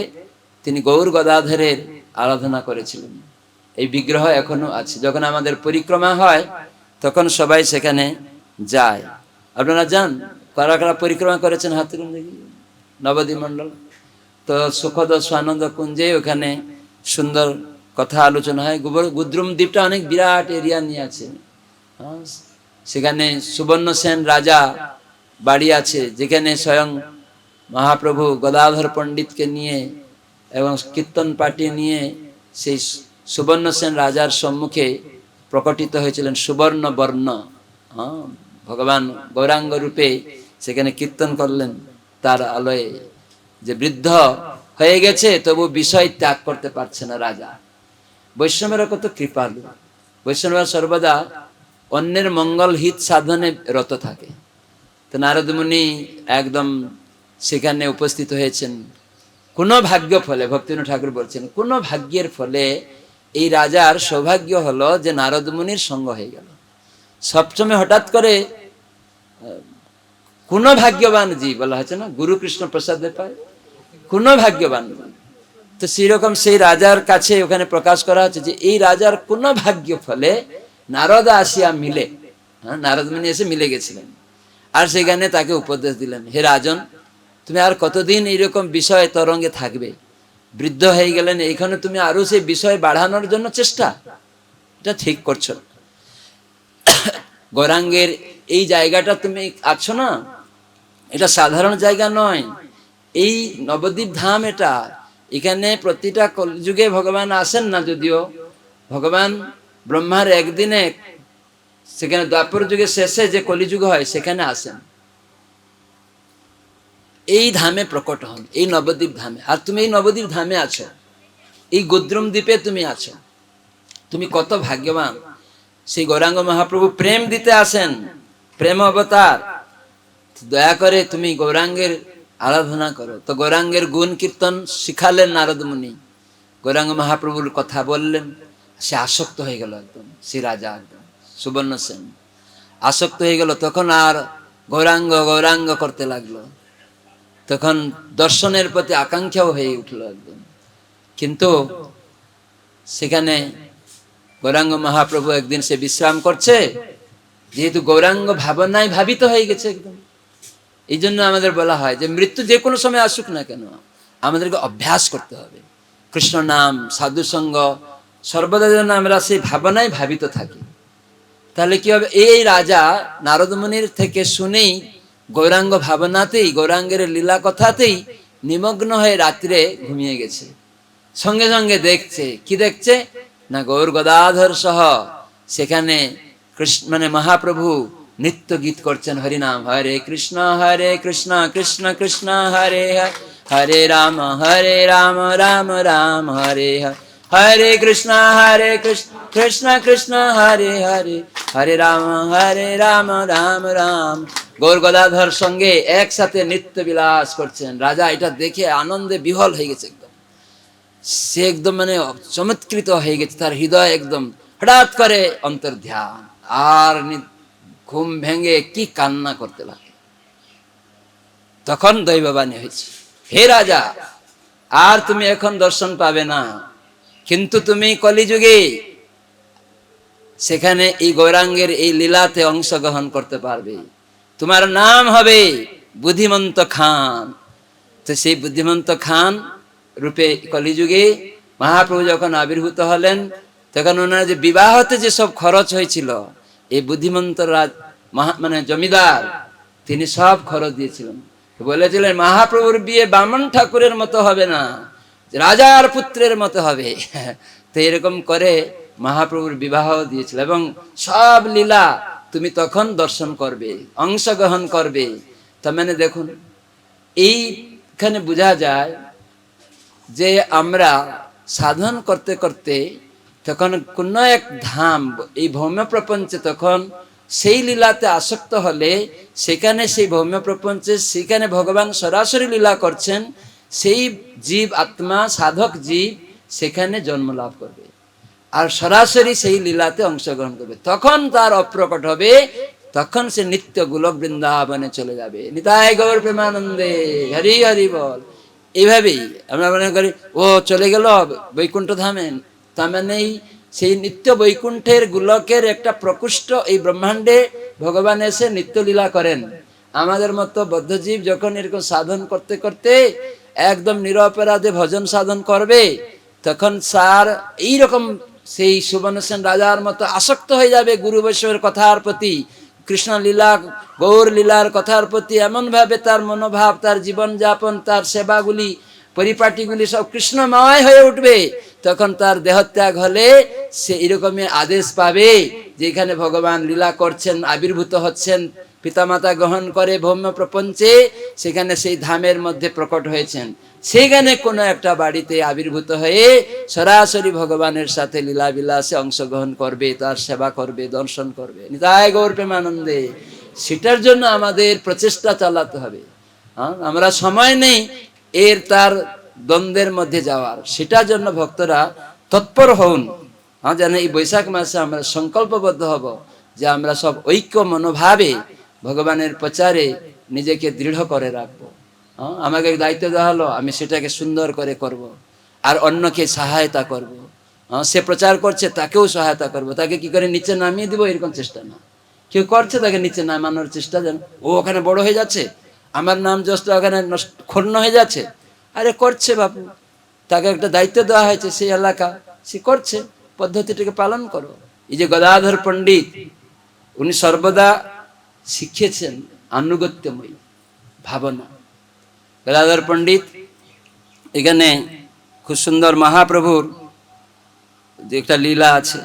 তিনি গৌর গদাধরের আরাধনা করেছিলেন। এই বিগ্রহ এখনো আছে। যখন আমাদের পরিক্রমা হয় তখন সবাই সেখানে যায়। আপনারা যান? কারা কারা পরিক্রমা করেছেন হাত তুলুন দেখি। নবদ্বীপ মন্ডল। তো সুখদ স্বানন্দ কুঞ্জে ওখানে সুন্দর কথা আলোচনা হয়। গুদ্রুম দ্বীপটা অনেক বিরাট এরিয়া নিয়ে আছে। সেখানে সুবর্ণ সেন রাজা বাড়ি আছে, যেখানে স্বয়ং মহাপ্রভু গদাধর পণ্ডিতকে নিয়ে এবং কীর্তন পার্টি নিয়ে সেই সুবর্ণ সেন রাজার সম্মুখে প্রকটিত হয়েছিলেন সুবর্ণ বর্ণ। ভগবান গৌরাঙ্গ রূপে সেখানে কীর্তন করলেন তার আলোয়। যে বৃদ্ধ হয়ে গেছে তবু বিষয় ত্যাগ করতে পারছে না রাজা। বৈষ্ণবেরা কত কৃপালু। বৈষ্ণবরা সর্বদা অন্যের মঙ্গল হিত সাধনে রত থাকে। তো নারদ মুনি একদম সেখানে উপস্থিত হয়েছেন কোন ভাগ্য ফলে। ভক্তিবিনোদ ঠাকুর বলছেন কোন ভাগ্যের ফলে এই রাজার সৌভাগ্য হলো যে নারদ মুনির সঙ্গ হয়ে গেল। সবসময় হঠাৎ করে কোন ভাগ্যবান জীব বলা হচ্ছে না, গুরু কৃষ্ণ প্রসাদে পায়। কোনো ভাগ্যবান নয়। তো সেরকম সেই রাজার কাছে ওখানে প্রকাশ করা হচ্ছে যে এই রাজার কোন ভাগ্য ফলে নারদ আসিয়া মিলে, নারদ মুনি এসে মিলে গেছিলেন, আর সেখানে তাকে উপদেশ দিলেন, হে রাজন, তুমি আর কতদিন এইরকম বিষয় তরঙ্গে থাকবে? বৃদ্ধ হয়ে গেলেন, এইখানে তুমি আরো সেই বিষয় বাড়ানোর জন্য চেষ্টা, এটা ঠিক করছো। গৌরাঙ্গের এই জায়গাটা তুমি আছো না, এটা সাধারণ জায়গা নয়, এই নবদ্বীপ ধাম এটা। এখানে প্রতিটা কলিযুগে ভগবান আসেন না, যদিও ভগবান ব্রহ্মার একদিনে, সেখানে দ্বাপর যুগের শেষে যে কলিযুগ হয় সেখানে আসেন, এই ধামে প্রকট হন, এই নবদ্বীপ ধামে। আর তুমি এই নবদ্বীপ ধামে আছো, এই গোদ্রুম দ্বীপে তুমি আছো, তুমি কত ভাগ্যবান। সেই গৌরাঙ্গ মহাপ্রভু প্রেম দিতে আসেন, প্রেম অবতার। দয়া করে তুমি গৌরাঙ্গের আরাধনা করো। তো গৌরাঙ্গের গুণ কীর্তন শিখালেন নারদ মুনি, গৌরাঙ্গ মহাপ্রভুর কথা বললেন, সে আসক্ত হয়ে গেল একদম, সে রাজা একদম সুবর্ণ সেন আসক্ত হয়ে গেল। তখন আর গৌরাঙ্গ গৌরাঙ্গ করতে লাগলো, তখন দর্শনের প্রতি আকাঙ্ক্ষাও হয়ে উঠলো একদম। কিন্তু সেখানে গৌরাঙ্গ মহাপ্রভু একদিন সে বিশ্রাম করছে, যেহেতু গৌরাঙ্গ ভাবনায় ভাবিত হয়ে গেছে একদম। এই জন্য আমাদের বলা হয় যে মৃত্যু যে কোনো সময় আসুক না কেন, আমাদেরকে অভ্যাস করতে হবে কৃষ্ণ নাম, সাধু সঙ্গ, সর্বদা যেন আমরা সেই ভাবনায় ভাবিত থাকি। তাহলে কি হবে, এই রাজা নারদ মুনির থেকে শুনেই গৌরাঙ্গ ভাবনাতেই, গৌরাঙ্গের লীলা কথাতেই নিমগ্ন হয়ে রাত্রে ঘুমিয়ে গেছে। সঙ্গে সঙ্গে দেখছে, কি দেখছে না, গৌর গদাধর সহ সেখানে কৃষ্ণ মানে মহাপ্রভু নিত্য গীত করছেন হরিনাম, হরে কৃষ্ণ কৃষ্ণ কৃষ্ণ হরে হরে, হরে রাম রাম রাম হরে হরে, হরে কৃষ্ণ কৃষ্ণ কৃষ্ণ হরে হরে, হরে রাম রাম রাম। গৌর গদাধর সঙ্গে একসাথে নিত্য বিলাস করছেন। রাজা এটা দেখে আনন্দে বিহল হয়ে গেছে একদম, সে একদম মানে চমৎকৃত হয়ে গেছে, তার হৃদয় একদম হঠাৎ করে অন্তর্ধ্যান, আর ঘুম ভেঙে কি কান্না করতে লাগে। তখন দৈববাণী হয়েছে, হে রাজা, আর তুমি এখন দর্শন পাবে না, কিন্তু তুমি কলিযুগে সেখানে এই গৌরাঙ্গের এই লীলাতে অংশগ্রহণ করতে পারবে, তোমার নাম হবে বুদ্ধিমন্ত খান। তো সেই বুদ্ধিমন্ত খান রূপে কলিযুগে মহাপ্রভু যখন আবির্ভূত হলেন, তখন ওনার যে বিবাহতে যে সব খরচ হয়েছিল, এই বুদ্ধিমন্ত রাজ মানে জমিদার, তিনি সব খরচ দিয়েছিলেন। বলেছিলেন মহাপ্রভুর বিয়ে বামন ঠাকুরের মতো হবে না, রাজার পুত্রের মতো হবে। তো এরকম করে মহাপ্রভুর বিবাহ দিয়েছিল, এবং সব লীলা তুমি তখন দর্শন করবে, অংশগ্রহণ করবে। তার মানে দেখুন, এইখানে বোঝা যায় যে আমরা সাধন করতে করতে তখন কোন এক ধাম, এই ভৌম্য প্রপঞ্চে তখন সেই লীলাতে আসক্ত হলে, সেখানে সেই ভৌম্য প্রপঞ্চে সেখানে ভগবান সরাসরি লীলা করছেন, সেই জীব আত্মা সাধক জীব সেখানে জন্ম লাভ করবে, আর সরাসরি সেই লীলাতে অংশগ্রহণ করবে। তখন তার অপ্রকট হবে, তখন সে নিত্য গোলক বৃন্দাবনে চলে যাবে। নিতাই গৌর প্রেমানন্দে, হরি হরি বল। এইভাবেই আমরা মনে করি ও চলে গেল বৈকুণ্ঠ ধামে, তার মানে সেই নিত্য বৈকুণ্ঠের গোলকের একটা প্রকোষ্ঠ এই ব্রহ্মাণ্ডে ভগবান এসে নিত্য লীলা করেন। আমাদের মতো বদ্ধজীব যখন এরকম সাধন করতে করতে একদম নিরপরাধে ভজন সাধন করবে, তখন স্যার এইরকম সেই সুবর্ণ সেন রাজার মতো আসক্ত হয়ে যাবে গুরু বৈষ্ণবের কথার প্রতি, কৃষ্ণ লীলা গৌর লীলার কথার প্রতি এমন ভাবে তার মনোভাব, তার জীবনযাপন, তার সেবাগুলি, পরিপাটিগুলি সব কৃষ্ণময় হয়ে উঠবে। তখন তার দেহত্যাগ হলে সে এরকমই আদেশ পাবে, যেখানে ভগবান লীলা করছেন, আবির্ভূত হচ্ছেন, পিতামাতা গ্রহণ করে ভৌম্য প্রপঞ্চে, সেখানে সেই ধামের মধ্যে প্রকট হয়েছেন, সেখানে কোনো একটা বাড়িতে আবির্ভূত হয়ে সরাসরি ভগবানের সাথে লীলা বিলাসে অংশগ্রহণ করবে, তার সেবা করবে, দর্শন করবে। নিতাই গৌর প্রেমানন্দে। সেটার জন্য আমাদের প্রচেষ্টা চালাতে হবে। আমরা সময় নেই তার দ্বন্দ্বের মধ্যে যাওয়ার, সেটার জন্য ভক্তরা তৎপর হন। যেন এই বৈশাখ মাসে আমরা সংকল্পবদ্ধ হব যে আমরা সব ঐক্য মনোভাবে ভগবানের প্রচারে নিজেকে দৃঢ় করে রাখবো। আমাকে দায়িত্ব দেওয়া হলো, আমি সেটাকে সুন্দর করে করব। আর অন্যকে সহায়তা করব। সে প্রচার করছে, তাকেও সহায়তা করব। তাকে কি করে নিচে নামিয়ে দিব এরকম চেষ্টা না। কেউ করছে, তাকে নিচে নামানোর চেষ্টা, যেন ও ওখানে বড় হয়ে যাচ্ছে, আমার নাম যশটা ওখানে ক্ষুণ্ণ হয়ে যাচ্ছে। আরে করছে বাবু, তাকে একটা দায়িত্ব দেওয়া হয়েছে, সেই এলাকা সে করছে, পদ্ধতিটাকে পালন করো। এই যে গদাধর পণ্ডিত, উনি সর্বদা শিখিয়েছেন আনুগত্যময়ী ভাবনা। গদাধর পণ্ডিত এখানে খুব সুন্দর মহাপ্রভুর যে একটা লীলা আছে।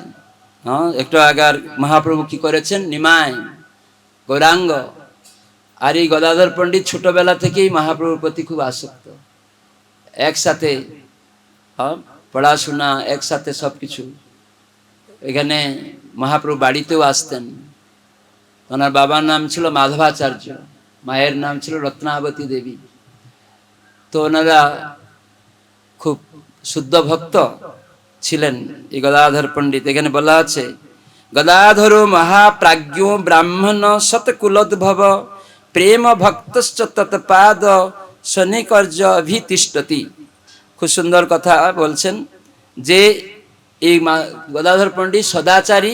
একটু আগার মহাপ্রভু কি করেছেন, নিমাই গৌরাঙ্গ। আর এই গদাধর পণ্ডিত ছোটবেলা থেকেই মহাপ্রভুর প্রতি খুব আসক্ত। একসাথে পড়াশোনা, একসাথে সবকিছু। এখানে মহাপ্রভু বাড়িতেও আসতেন। ওনার বাবার নাম ছিল মাধবাচার্য, মায়ের নাম ছিল রত্নাবতী দেবী। তো ওনারা খুব শুদ্ধ ভক্ত ছিলেন এই গদাধর পণ্ডিত। এখানে বলা আছে, গদাধর মহাপ্রাজ্ঞ ব্রাহ্মণ শতকুলোদ্ভব প্রেম ভক্তশ্চ তৎপাদ শনিকর্য অভিতিষ্ঠতি। খুব সুন্দর কথা বলছেন যে এই গদাধর পণ্ডিত সদাচারী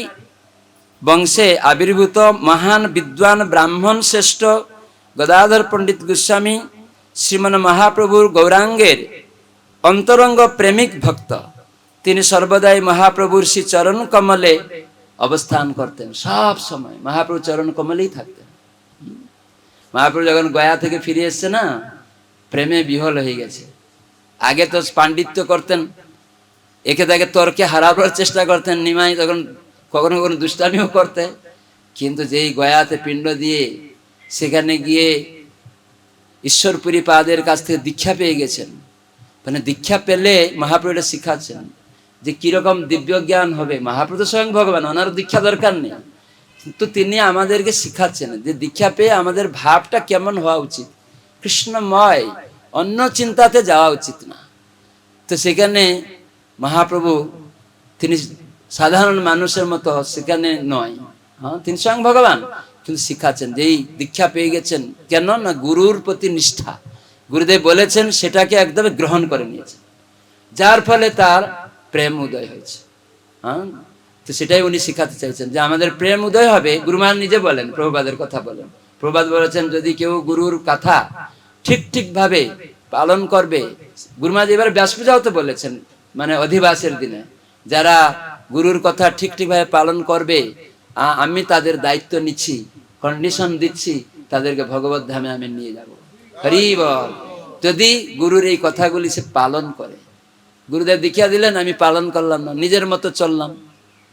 বংশে আবির্ভূত মহান বিদ্বান ব্রাহ্মণ শ্রেষ্ঠ গদাধর পণ্ডিত গোস্বামী শ্রীমন মহাপ্রভুর গৌরাঙ্গের অন্তরঙ্গ প্রেমিক ভক্ত। তিনি সর্বদাই মহাপ্রভুর শ্রী চরণ কমলে অবস্থান করতেন। সব সময় মহাপ্রভু চরণ কমলেই থাকতেন। মহাপ্রভু যখন গয়া থেকে ফিরে এসছে না, প্রেমে বিহল হয়ে গেছে। আগে তো পাণ্ডিত্য করতেন, একে তাকে তর্কে হারাবার চেষ্টা করতেন নিমাই, তখন কখনো কখনো দুষ্টামিও করতে। কিন্তু যেই গয়াতে পিণ্ড দিয়ে সেখানে গিয়ে ঈশ্বরপুরী পাদের কাছ থেকে দীক্ষা পেয়ে গেছেন, মানে দীক্ষা পেলে মহাপ্রভু এটা শিখাচ্ছেন যে কিরকম দিব্য জ্ঞান হবে। মহাপ্রভু স্বয়ং ভগবান, ওনার দীক্ষা দরকার নেই, কিন্তু তিনি আমাদেরকে শিখাচ্ছেন যে দীক্ষা পেয়ে আমাদের ভাবটা কেমন হওয়া উচিত, কৃষ্ণময়, অন্য চিন্তাতে যাওয়া উচিত না। তো সেখানে মহাপ্রভু তিনি সাধারণ মানুষের মতো সেখানে নয়, তিনি স্বয়ং ভগবান, কিন্তু শিখাচ্ছেন যে এই দীক্ষা পেয়ে গেছেন কেন না, গুরুর প্রতি নিষ্ঠা, গুরুদেব বলেছেন সেটাকে একদম গ্রহণ করে নিয়েছেন, যার ফলে তার প্রেম উদয় হয়েছে। তো সেটাই উনি শিখাতে চাইছেন যে আমাদের প্রেম উদয় হবে। গুরুমান নিজে বলেন, প্রভুপাদের কথা বলেন, প্রভুপাদ বলেছেন যদি কেউ গুরুর কথা ঠিক ভাবে পালন করবে। গুরুমাজ এবার ব্যাস পূজাও তো বলেছেন, মানে অধিবাসের দিনে যারা গুরুর কথা ঠিকভাবে পালন করবে, আমি তাদের দায়িত্ব নিচ্ছি, কন্ডিশন দিচ্ছি, তাদেরকে ভগবত ধামে আমি নিয়ে যাব। হরি বল। যদি গুরুর এই কথাগুলি সে পালন করে, গুরুদেব দীক্ষা দিলেন, আমি পালন করলাম না, নিজের মতো চললাম,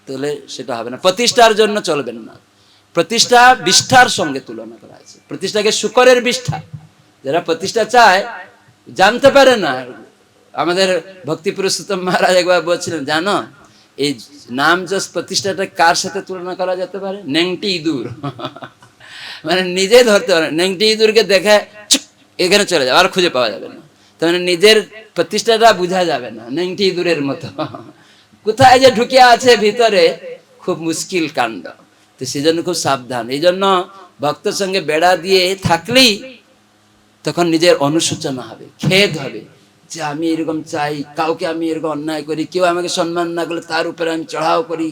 তাহলে সেটা হবে না। প্রতিষ্ঠার জন্য চলবেন না। প্রতিষ্ঠা বিষ্ঠার সঙ্গে তুলনা করা আছে। প্রতিষ্ঠাকে শুকরের বিষ্ঠা, যারা প্রতিষ্ঠা চায় জানতে পারে না। আমাদের ভক্তি পুরুষোত্তম মহারাজ একবার বলছিলেন, জানো এই নাম যশ প্রতিষ্ঠাটা কার সাথে তুলনা করা যেতে পারে? নেংটি ইঁদুর। মানে নিজে ধরতে পারে, নেংটি ইঁদুরকে দেখে এখানে চলে যাবে, আর খুঁজে পাওয়া যাবে না। তার মানে নিজের প্রতিষ্ঠাটা বোঝা যাবে না, নেংটি ইঁদুরের মতো কোথায় যে ঢুকে আছে ভিতরে, খুব মুশকিল কাণ্ড। তো সেজন্য খুব সাবধান। এই জন্য ভক্তের সঙ্গে বেড়া দিয়ে থাকলেই তখন নিজের অনুশোচনা হবে, খেদ হবে যে আমি এরকম চাই, কাউকে আমি এরকম অন্যায় করি, কেউ আমাকে সম্মান না করলে তার উপরে আমি চড়াও করি,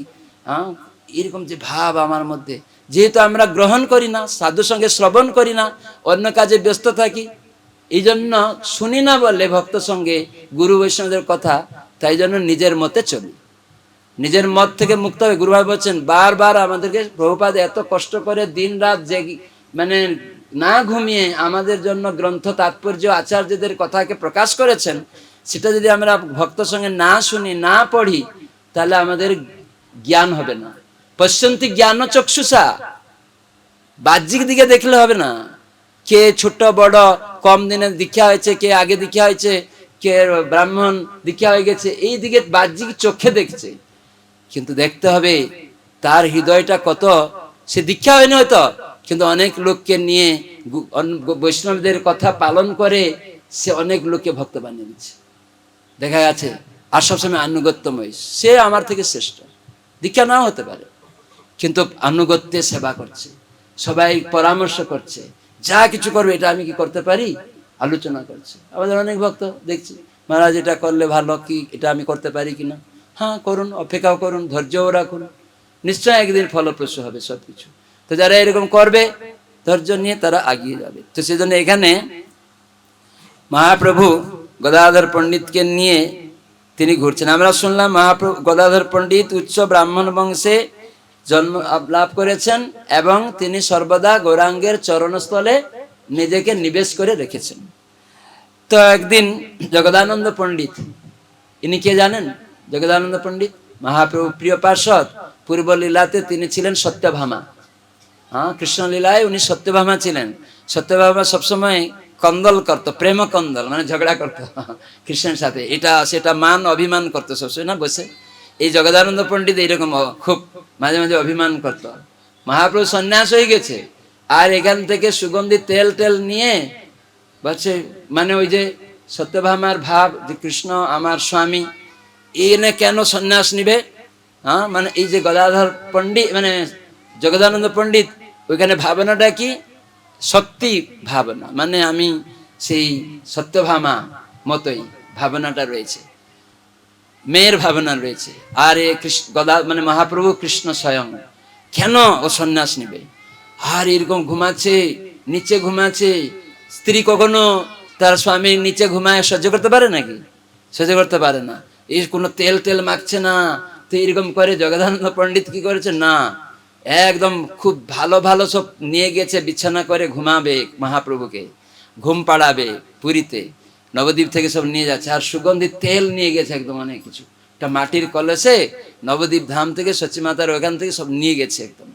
এরকম যে ভাব আমার মধ্যে। যেহেতু আমরা গ্রহণ করি না, সাধুর সঙ্গে শ্রবণ করি না, অন্য কাজে ব্যস্ত থাকি, এই জন্য শুনি না বললে ভক্ত সঙ্গে গুরু বৈষ্ণবদের কথা, তাই জন্য নিজের মতে চলি, নিজের মত থেকে মুক্ত হবে। গুরুভাই বলছেন বারবার আমাদেরকে, প্রভুপাদ এত কষ্ট করে দিন রাত জেগে, মানে না ঘুমিয়ে আমাদের জন্য গ্রন্থ তাৎপর্য আচার্যদের কথাকে প্রকাশ করেছেন। সেটা যদি আমরা ভক্ত সঙ্গে না শুনি, না পড়ি, তাহলে আমাদের জ্ঞান হবে না। পশ্যন্তি জ্ঞান চক্ষুষা, বাহ্যিক দিকে দেখলে হবে না। কে ছোট বড়, কম দিনে দীক্ষা হয়েছে, কে আগে দীক্ষা হয়েছে, কে ব্রাহ্মণ দীক্ষা হয়ে গেছে, এই দিকে বাহ্যিক চোখে দেখছে, কিন্তু দেখতে হবে তার হৃদয়টা কত। সে দীক্ষা হয়নি হয়তো, কিন্তু অনেক লোককে নিয়ে বৈষ্ণবদের কথা পালন করে সে অনেক লোককে ভক্ত বানিয়ে দিচ্ছে, দেখা গেছে। আর সবসময় আনুগত্যময়, সে আমার থেকে শ্রেষ্ঠ, দীক্ষা নাও হতে পারে, কিন্তু আনুগত্যে সেবা করছে, সবাই পরামর্শ করছে, যা কিছু করবে এটা আমি কি করতে পারি, আলোচনা করছে। আমাদের অনেক ভক্ত দেখছি, মহারাজ এটা করলে ভালো, কি এটা আমি করতে পারি কিনা। হ্যাঁ করুন, অপেক্ষাও করুন, ধৈর্যও রাখুন, নিশ্চয় একদিন ফলপ্রসূ হবে সব কিছু। তো যারা এরকম করবে ধৈর্য নিয়ে তারা এগিয়ে যাবে। তো সেজন্য এখানে মহাপ্রভু গদাধর পণ্ডিতকে নিয়ে তিনি ঘুরছেন। আমরা শুনলাম মহাপ্রভু গদাধর পণ্ডিত উচ্চ ব্রাহ্মণ বংশে জন্ম লাভ করেছেন এবং তিনি সর্বদা গৌরাঙ্গের চরণস্থলে নিজেকে নিবেশ করে রেখেছেন। তো একদিন জগদানন্দ পণ্ডিত, ইনি কে জানেন? জগদানন্দ পণ্ডিত মহাপ্রভু প্রিয় পার্ষদ। পূর্ব লীলাতে তিনি ছিলেন সত্যভামা। হ্যাঁ, কৃষ্ণ লীলায় উনি সত্যভামা ছিলেন। সত্যভামা সবসময় কন্দল করতো, প্রেম কন্দল, মানে ঝগড়া করতো কৃষ্ণের সাথে, এটা সেটা মান অভিমান করতো সবসময় না বসে। এই জগদানন্দ পণ্ডিত এইরকম খুব মাঝে মাঝে অভিমান করতো। মহাপ্রভু সন্ন্যাস হয়ে গেছে, আর এখান থেকে সুগন্ধি তেল টেল নিয়ে বলছে, মানে ওই যে সত্যভামার ভাব যে কৃষ্ণ আমার স্বামী, এনে কেন সন্ন্যাস নিবে? হ্যাঁ, মানে এই যে গদাধর পণ্ডিত মানে জগদানন্দ পণ্ডিত, ওইখানে ভাবনাটা কি? শক্তি ভাবনা, মানে আমি সেই সত্যভামা মতোই ভাবনাটা রয়েছে, মেয়ের ভাবনা রয়েছে। আর এ কৃষ্ণ গদা মানে মহাপ্রভু কৃষ্ণ স্বয়ং, কেন ও সন্ন্যাস নিবে? আর এরকম ঘুমাচ্ছে, নিচে ঘুমাচ্ছে। স্ত্রী কখনো তার স্বামীর নিচে ঘুমায় সহ্য করতে পারে নাকি? সহ্য করতে পারে না। এই কোনো তেল টেল মাখছে না। তো এরকম করে জগদানন্দ পণ্ডিত কি করেছে না, একদম খুব ভালো ভালো সব নিয়ে গেছে, বিছানা করে ঘুমাবে, মহাপ্রভুকে ঘুম পাড়াবে। পুরীতে নবদ্বীপ থেকে সব নিয়ে যাচ্ছে, আর সুগন্ধি তেল নিয়ে গেছে একদম অনেক কিছু, একটা মাটির কলসে নবদ্বীপ ধাম থেকে সচি মাতার ওখান থেকে সব নিয়ে গেছে, একদম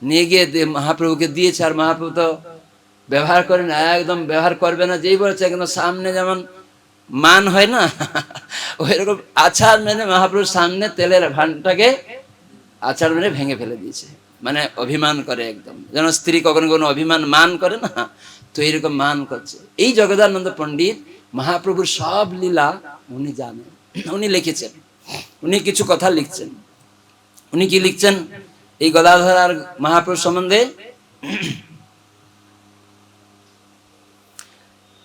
নিয়ে গিয়ে মহাপ্রভুকে দিয়েছে। আর মহাপ্রভু তো ব্যবহার করে না, একদম ব্যবহার করবে না, যেই বলেছে একদম সামনে যেমন মান হয় না ওইরকম আছাড় মেনে মহাপ্রভুর সামনে তেলের ভাঁড়টাকে আছাড় মেরে ভেঙে ফেলে দিয়েছে। মানে অভিমান করে একদম, যেন স্ত্রী কখনো কোনো অভিমান মান করে না, তো এইরকম মান করছে। এই জগদানন্দ পণ্ডিত মহাপ্রভুর সব লীলা উনি জানেন, উনি লিখেছেন, উনি কিছু কথা লিখছেন। উনি কি লিখছেন এই গদাধর আর মহাপ্রভু সম্বন্ধে?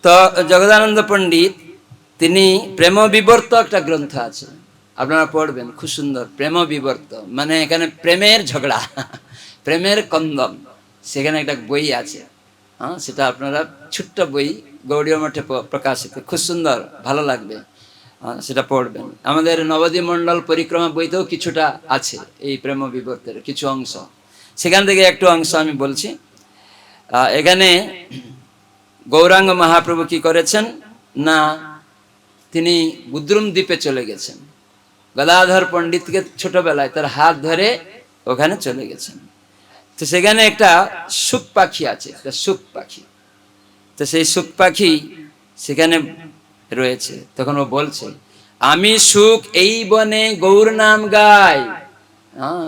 তো জগদানন্দ পণ্ডিত তিনি প্রেম বিবর্ত একটা গ্রন্থ আছে, আপনারা পড়বেন, খুব সুন্দর। প্রেম বিবর্ত মানে এখানে প্রেমের ঝগড়া, প্রেমের কন্দল, সেখানে একটা বই আছে। হ্যাঁ, সেটা আপনারা ছোট্ট বই, গৌড়ীয় মঠে প্রকাশিত, খুব সুন্দর, ভালো লাগবে, সেটা পড়বেন। আমাদের নবদ্বীপ মণ্ডল পরিক্রমা বইতেও কিছুটা আছে এই প্রেম বিবর্তের কিছু অংশ, সেখান থেকে একটু অংশ আমি বলছি। এখানে গৌরাঙ্গ মহাপ্রভু কি করেছেন না, তিনি গুদ্রুম দ্বীপে চলে গেছেন। গদাধর পণ্ডিতকে ছোটবেলায় তার হাত ধরে ওখানে চলে গেছেন। তো সেখানে একটা সুখ পাখি আছে, একটা সুখ পাখি। তো সেই সুখ পাখি সেখানে রয়েছে। তখন ও বলছে, আমি সুখ এই বনে গৌর নাম গাই। হ্যাঁ,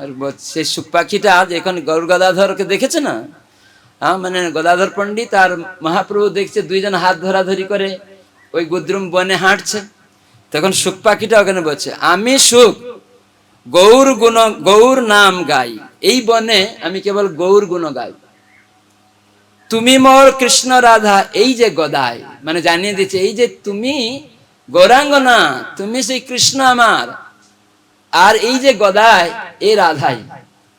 সেই সুখ পাখিটা যখন গৌর গদাধরকে দেখেছে না, মানে গদাধর পণ্ডিত আর মহাপ্রভু দেখছে দুইজন হাত ধরাধরি করে ওই গুদ্রুম বনে হাঁটছে। তখন সুখ পাখিটা ওখানে বলছে, আমি সুখ গৌর গুণ গৌর নাম গাই, এই বনে আমি কেবল গৌর গুণ গাই। তুমি মোর কৃষ্ণ রাধা, এই যে গদাই, মানে জানিয়ে দিচ্ছে এই যে তুমি গৌরাঙ্গ না, তুমি সেই কৃষ্ণ আমার, আর এই যে গদাই এই রাধাই।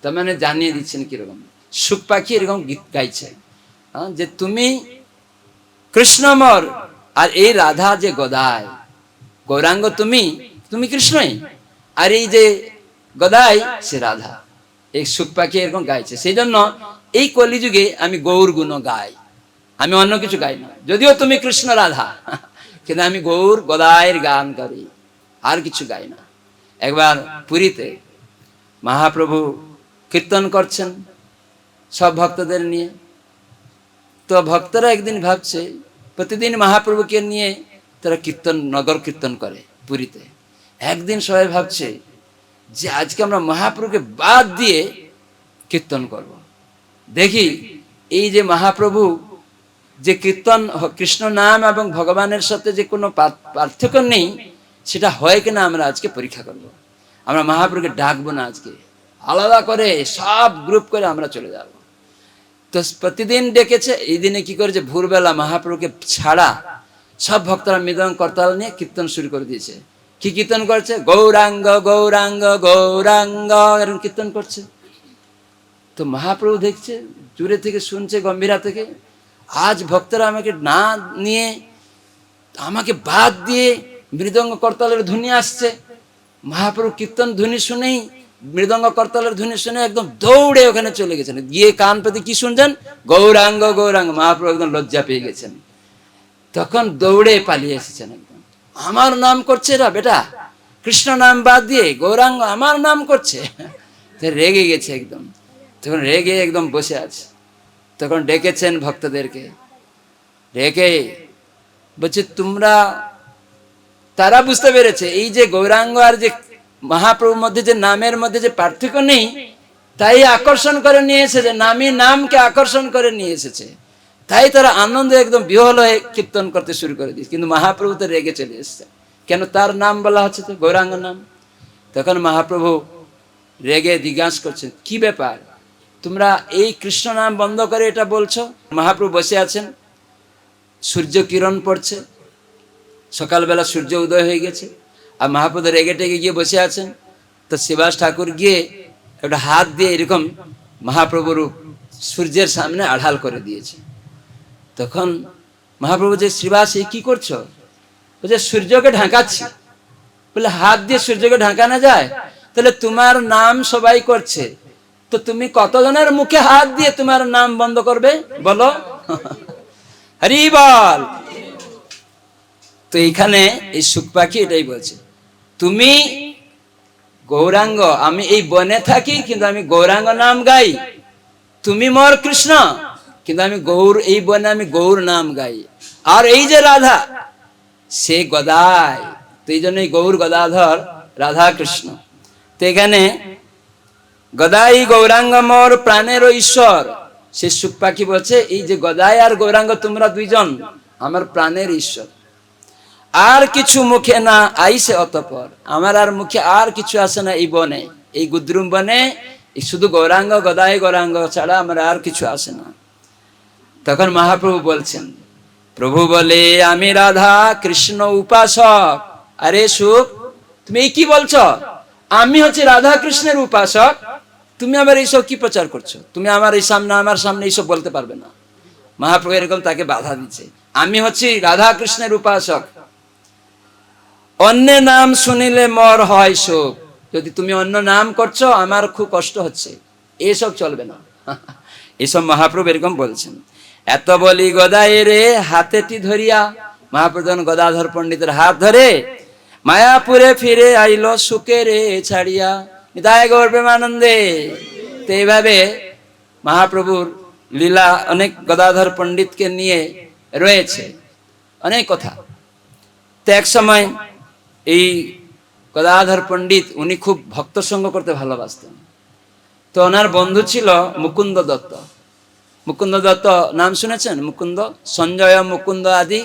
তার মানে জানিয়ে দিচ্ছেন কিরকম সুখ পাখি এরকম গীত গাইছে, যে তুমি কৃষ্ণ মোর, আর এই রাধা যে গদাই, গৌরাঙ্গ তুমি, তুমি কৃষ্ণই, আর এই যে গদাই সে রাধা। এই সুখ পাখি এরকম গাইছে। সেই জন্য এই কলিযুগে আমি গৌর গুণ গাই, আমি অন্য কিছু গাই না, যদিও তুমি কৃষ্ণ রাধা, কিন্তু আমি গৌর গদাইয়ের গান করি, আর কিছু গাই না। একবার পুরীতে মহাপ্রভু কীর্তন করছেন সব ভক্তদের নিয়ে। তো ভক্তরা একদিন ভাবছে, প্রতিদিন মহাপ্রভুকে নিয়ে তারা কীর্তন, নগর কীর্তন করে পুরীতে। একদিন সবাই ভাবছে যে আজকে আমরা মহাপ্রভুকে বাদ দিয়ে কীর্তন করব। দেখি এই যে মহাপ্রভু যে কীর্তন, কৃষ্ণ নাম এবং ভগবানের সাথে যে কোনো পার্থক্য নেই, সেটা হয় কিনা আমরা আজকে পরীক্ষা করব। আমরা মহাপ্রভুকে ডাকবো না, আজকে আলাদা করে সব গ্রুপ করে আমরা চলে যাব। তো প্রতিদিন ডেকেছে, এই দিনে কি করেছে, ভোরবেলা মহাপ্রভুকে ছাড়া সব ভক্তরা মৃদঙ্গ করতাল নিয়ে কীর্তন শুরু করে দিয়েছে। কি কীর্তন করছে? গৌরাঙ্গ গৌরাঙ্গ গৌরাঙ্গ, এরকম কীর্তন করছে। তো মহাপ্রভু দেখছে, দূরে থেকে শুনছে, গম্ভীরা থেকে, আজ ভক্তরা আমাকে না নিয়ে, আমাকে বাদ দিয়ে মৃদঙ্গ করতালের ধ্বনি আসছে। মহাপ্রভু কীর্তন ধ্বনি শুনেই, মৃদঙ্গ করতালের ধ্বনি শুনে একদম দৌড়ে ওখানে চলে গেছেন। গিয়ে কান পেতে কি শুনছেন? গৌরাঙ্গ গৌরাঙ্গ। মহাপ্রভু একদম লজ্জা পেয়ে গেছেন, তখন দৌড়ে পালিয়ে এসেছেন। একদম আমার নাম করছে এরা, বেটা কৃষ্ণ নাম বাদ দিয়ে গৌরাঙ্গ আমার নাম করছে। রেগে গেছে একদম, তখন রেগে একদম বসে আছে। তখন ডেকেছেন ভক্তদেরকে, ডেকে বলছে তোমরা, তারা বুঝতে পেরেছে এই যে গৌরাঙ্গ আর যে মহাপ্রভুর মধ্যে যে নামের মধ্যে যে পার্থক্য নেই, তাই আকর্ষণ করে নিয়ে এসেছে, নামই নামকে আকর্ষণ করে নিয়ে এসেছে। তাই তারা আনন্দে একদম বিহল হয়ে কীর্তন করতে শুরু করে দিয়েছে। কিন্তু মহাপ্রভু তো রেগে চলে এসছে, কেন তার নাম বলা হচ্ছে তো, গৌরাঙ্গ নাম। তখন মহাপ্রভু রেগে জিজ্ঞাসা করছেন, কি ব্যাপার, তোমরা এই কৃষ্ণ নাম বন্ধ করে এটা বলছো? মহাপ্রভু বসে আছেন, সূর্য কিরণ পড়ছে, সকালবেলা সূর্য উদয় হয়ে গেছে, আর মহাপ্রভু রেগে টেগে গিয়ে বসে আছেন। তো শ্রীবাস ঠাকুর গিয়ে একটা হাত দিয়ে এরকম মহাপ্রভুর সূর্যের সামনে আড়াল করে দিয়েছে। তখন মহাপ্রভু যে, শ্রীবাস এই কি করছো? বলছে সূর্যকে ঢাকাচ্ছি। বলে হাত দিয়ে সূর্যকে ঢাকানো যায়? তাহলে তোমার নাম সবাই করছে, তো তুমি কতজনের মুখে হাত দিয়ে তোমার নাম বন্ধ করবে বলো? হরি বল। তো এইখানে এই সুখ পাখি এটাই বলছে, তুমি গৌরাঙ্গ, আমি এই বনে থাকি কিন্তু আমি গৌরাঙ্গ নাম গাই। তুমি মোর কৃষ্ণ, কিন্তু আমি গৌর, এই বনে আমি গৌর নাম গাই। আর এই যে রাধা, সে গদাই, তো এই জন্যই গৌর গদাধর রাধা কৃষ্ণ। তো এখানে গদাই গৌরাঙ্গ মোর প্রাণের ঈশ্বর, সে সুখ পাখি বলছে এই যে গদাই আর গৌরাঙ্গ তোমরা দুইজন আমার প্রাণের ঈশ্বর। আর কিছু মুখে না আইসে অতঃপর, আমার আর মুখে আর কিছু আসে না এই বনে, এই গুদ্রুম বনে শুধু গৌরাঙ্গ গদাই গৌরাঙ্গ ছাড়া আমার আর কিছু আসে না। তখন মহাপ্রভু বলছেন, প্রভু বলে আমি রাধা কৃষ্ণ উপাসক। আরে সুখ, তুমি কি বলছো? আমি হচ্ছে রাধা কৃষ্ণের উপাসক, তুমি আবার এইসব কি প্রচার করছো? তুমি আমার সামনে এইসব বলতে পারবে না। মহাপ্রভু এরকম তাকে বাধা দিচ্ছে, আমি হচ্ছি রাধা কৃষ্ণের উপাসক। অন্য নাম শুনিলে মর হয় শোক, যদি তুমি অন্য নাম করছো আমার খুব কষ্ট হচ্ছে, এসব চলবে না। এসব মহাপ্রভু এরকম বলছেন। এত বলি গদাই রে হাতেটি ধরিয়া, মহাপ্রভু গদাধর পণ্ডিতের হাত ধরে মায়াপুরে ফিরে আইলো সুখে রে ছাড়িয়া, নিতাই গৌর প্রেমানন্দে। তো এইভাবে মহাপ্রভুর লীলা অনেক গদাধর পণ্ডিতকে নিয়ে রয়েছে, অনেক কথা। তো এক সময় এই গদাধর পণ্ডিত উনি খুব ভক্ত সঙ্গ করতে ভালোবাসতেন। তো ওনার বন্ধু ছিল মুকুন্দ দত্ত। মুকুন্দ দত্ত নাম শুনেছেন? মুকুন্দ, সঞ্জয় মুকুন্দ আদি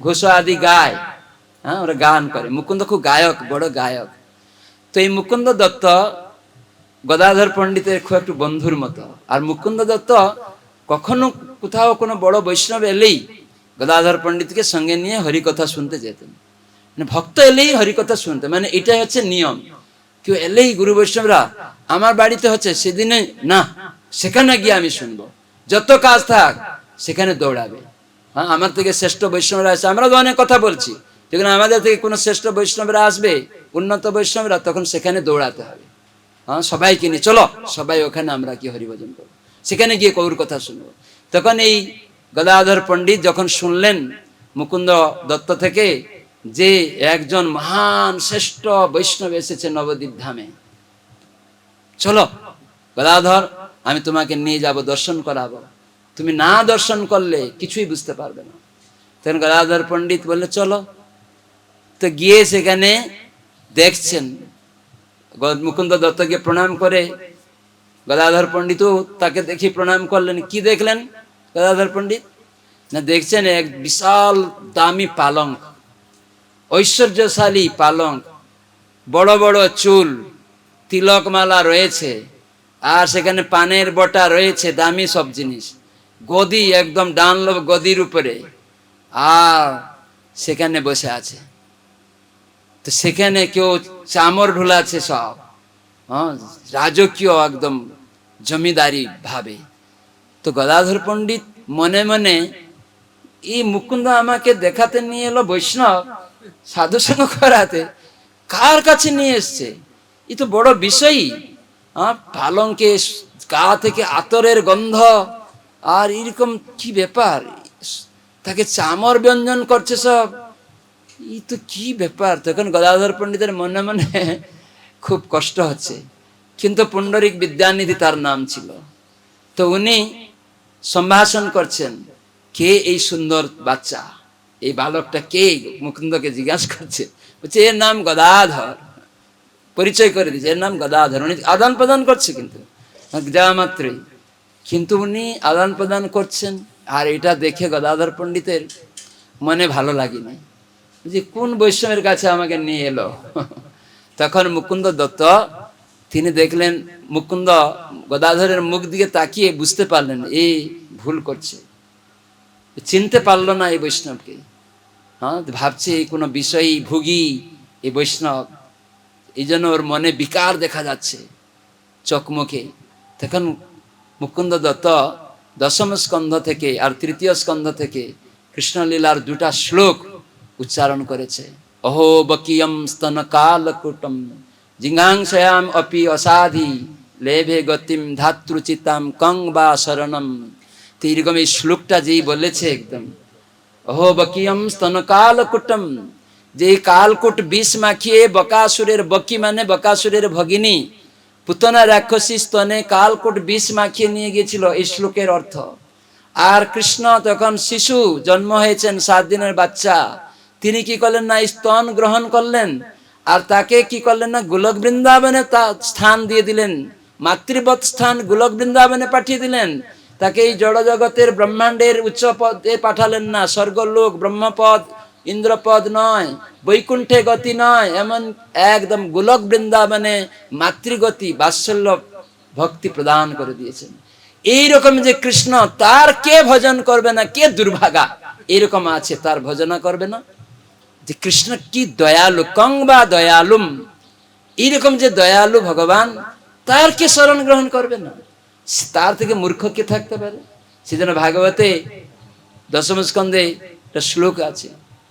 ঘোষ আদি গায়, হ্যাঁ ওরা গান করে। মুকুন্দ খুব গায়ক, বড় গায়ক। তো এই মুকুন্দ দত্ত গদাধর পণ্ডিতের খুব একটু বন্ধুর মতো। আর মুকুন্দ দত্ত কখনো কোথাও কোনো বড় বৈষ্ণব এলেই গদাধর পণ্ডিতকে সঙ্গে নিয়ে হরিকথা শুনতে যেতেন। মানে ভক্ত এলেই হরিকথা শুনতে, মানে এটাই হচ্ছে নিয়ম। কেউ এলেই গুরু বৈষ্ণবরা আমার বাড়িতে হচ্ছে, সেদিনে না সেখানে গিয়ে আমি শুনবো, যত কাজ থাক সেখানে দৌড়াবে। হ্যাঁ, আমার থেকে শ্রেষ্ঠ বৈষ্ণবরা আসে, আমরা তো অনেক কথা বলছি, যখন আমাদের থেকে কোনো শ্রেষ্ঠ বৈষ্ণবরা আসবে, উন্নত বৈষ্ণবরা, তখন সেখানে দৌড়াতে হবে। হ্যাঁ, সবাইকে নিয়ে চলো, সবাই ওখানে আমরা কি হরিভজন করবো, সেখানে গিয়ে কৌর কথা শুনবো। তখন এই গদাধর পণ্ডিত যখন শুনলেন মুকুন্দ দত্ত থেকে যে একজন মহান শ্রেষ্ঠ বৈষ্ণব এসেছে নবদ্বীপ ধামে, চলো গদাধর আমি তোমাকে নিয়ে যাব, দর্শন করাবো, তুমি না দর্শন করলে কিছুই বুঝতে পারবে না। তখন গদাধর পণ্ডিত বললে চলো। তো গিয়ে সেখানে দেখছেন, মুকুন্দ দত্তকে প্রণাম করে গদাধর পণ্ডিতও তাকে দেখি প্রণাম করলেন। কি দেখলেন গদাধর পণ্ডিত? না দেখছেন এক বিশাল দামি পালঙ্ক, ঐশ্বর্যশালী পালঙ্ক, বড় বড় চুল, তিলকমালা রয়েছে, আর সেখানে পানের বটা রয়েছে, দামি সব জিনিস, গদি একদম ডানলভ গদির উপরে, আর সেখানে বসে আছে। তো সেখানে কেউ চামর ঢোলাচ্ছে সব, হ্যাঁ, রাজকীয় একদম জমিদারি ভাবে। তো গদাধর পণ্ডিত মনে মনে, এই মুকুন্দ আমাকে দেখাতে নিয়ে এলো বৈষ্ণব, সাধু সঙ্গ করাতে, কার কাছে নিয়ে এসছে? এ তো বড় বিষয়ী। পালঙ্কে গা থেকে আতরের গন্ধ, আর এরকম কি ব্যাপার, তাকে চামর ব্যঞ্জন করছে সব, এই তো কি ব্যাপার। তখন গদাধর পণ্ডিতের মনে মনে খুব কষ্ট হচ্ছে, কিন্তু পুণ্ডরিক বিদ্যানিধি তার নাম ছিল। তো উনি সম্ভাষণ করছেন, কে এই সুন্দর বাচ্চা, এই বালকটা কে? মুকুন্দকে জিজ্ঞাসা করছে, বলছে এর নাম গদাধর। পরিচয় করে দিচ্ছে, এর নাম গদাধর। উনি আদান প্রদান করছে, কিন্তু যা মাত্রই, কিন্তু উনি আদান প্রদান করছেন। আর এটা দেখে গদাধর পণ্ডিতের মনে ভালো লাগেনি, যে কোন বৈষ্ণবের কাছে আমাকে নিয়ে এলো। তখন মুকুন্দ দত্ত তিনি দেখলেন, মুকুন্দ গদাধরের মুখ দিকে তাকিয়ে বুঝতে পারলেন এই ভুল করছে, চিনতে পারলো না এই বৈষ্ণবকে। হ্যাঁ, ভাবছে এই কোনো বিষয়ী ভোগী এই বৈষ্ণব, এই জন্য ওর মনে বিকার দেখা যাচ্ছে চকমকে। তখন মুকুন্দ দত্ত দশম স্কন্ধ থেকে আর তৃতীয় স্কন্ধ থেকে কৃষ্ণলীলার দুটা শ্লোক উচ্চারণ করেছে। অহো বকিয়ম স্তন কালকুটম জিঙ্গাংশয়াম অপি অসাধি লেভে গতিম ধাত্রুচিতাম কং বা শরণম। তো এরকম এই শ্লোকটা যেই বলেছে, একদম অহো বকিয়ম স্তন কালকুটম, যে কালকুট বিষ মাখিয়ে বকাসুরের, বকি মানে বকাসুরের ভগিনী পুতনা রাক্ষসী স্তনে কালকুট বিষ মাখিয়ে নিয়ে গিয়েছিল, এই শ্লোকের অর্থ। আর কৃষ্ণ তখন শিশু, জন্ম হয়েছেন 7 দিনের বাচ্চা, তিনি কি করলেন না, স্তন গ্রহণ করলেন, আর তাকে কি করলেন না, গোলক বৃন্দাবনে তা স্থান দিয়ে দিলেন, মাতৃবৎ স্থান গোলক বৃন্দাবনে পাঠিয়ে দিলেন। তাকে এই জড় জগতের ব্রহ্মাণ্ডের উচ্চ পদে পাঠালেন না, স্বর্গলোক ব্রহ্মপদ ইন্দ্রপদ নয়, বৈকুণ্ঠে গতি নয়, এমন একদম গোলক বৃন্দাবনে মাতৃগতি বাৎসল্য ভক্তি প্রদান করে দিয়েছেন। এইরকম যে কৃষ্ণ, তার কে ভজন করবে না, কে দুর্ভাগা এরকম আছে তার ভজনা করবে না? যে কৃষ্ণ কি দয়ালু, কং বা দয়ালুম, এইরকম যে দয়ালু ভগবান, তার কে শরণ গ্রহণ করবে না? তার থেকে মূর্খ কে থাকতে পারে? সেজন্য ভাগবতে দশম স্কন্ধে একটা শ্লোক আছে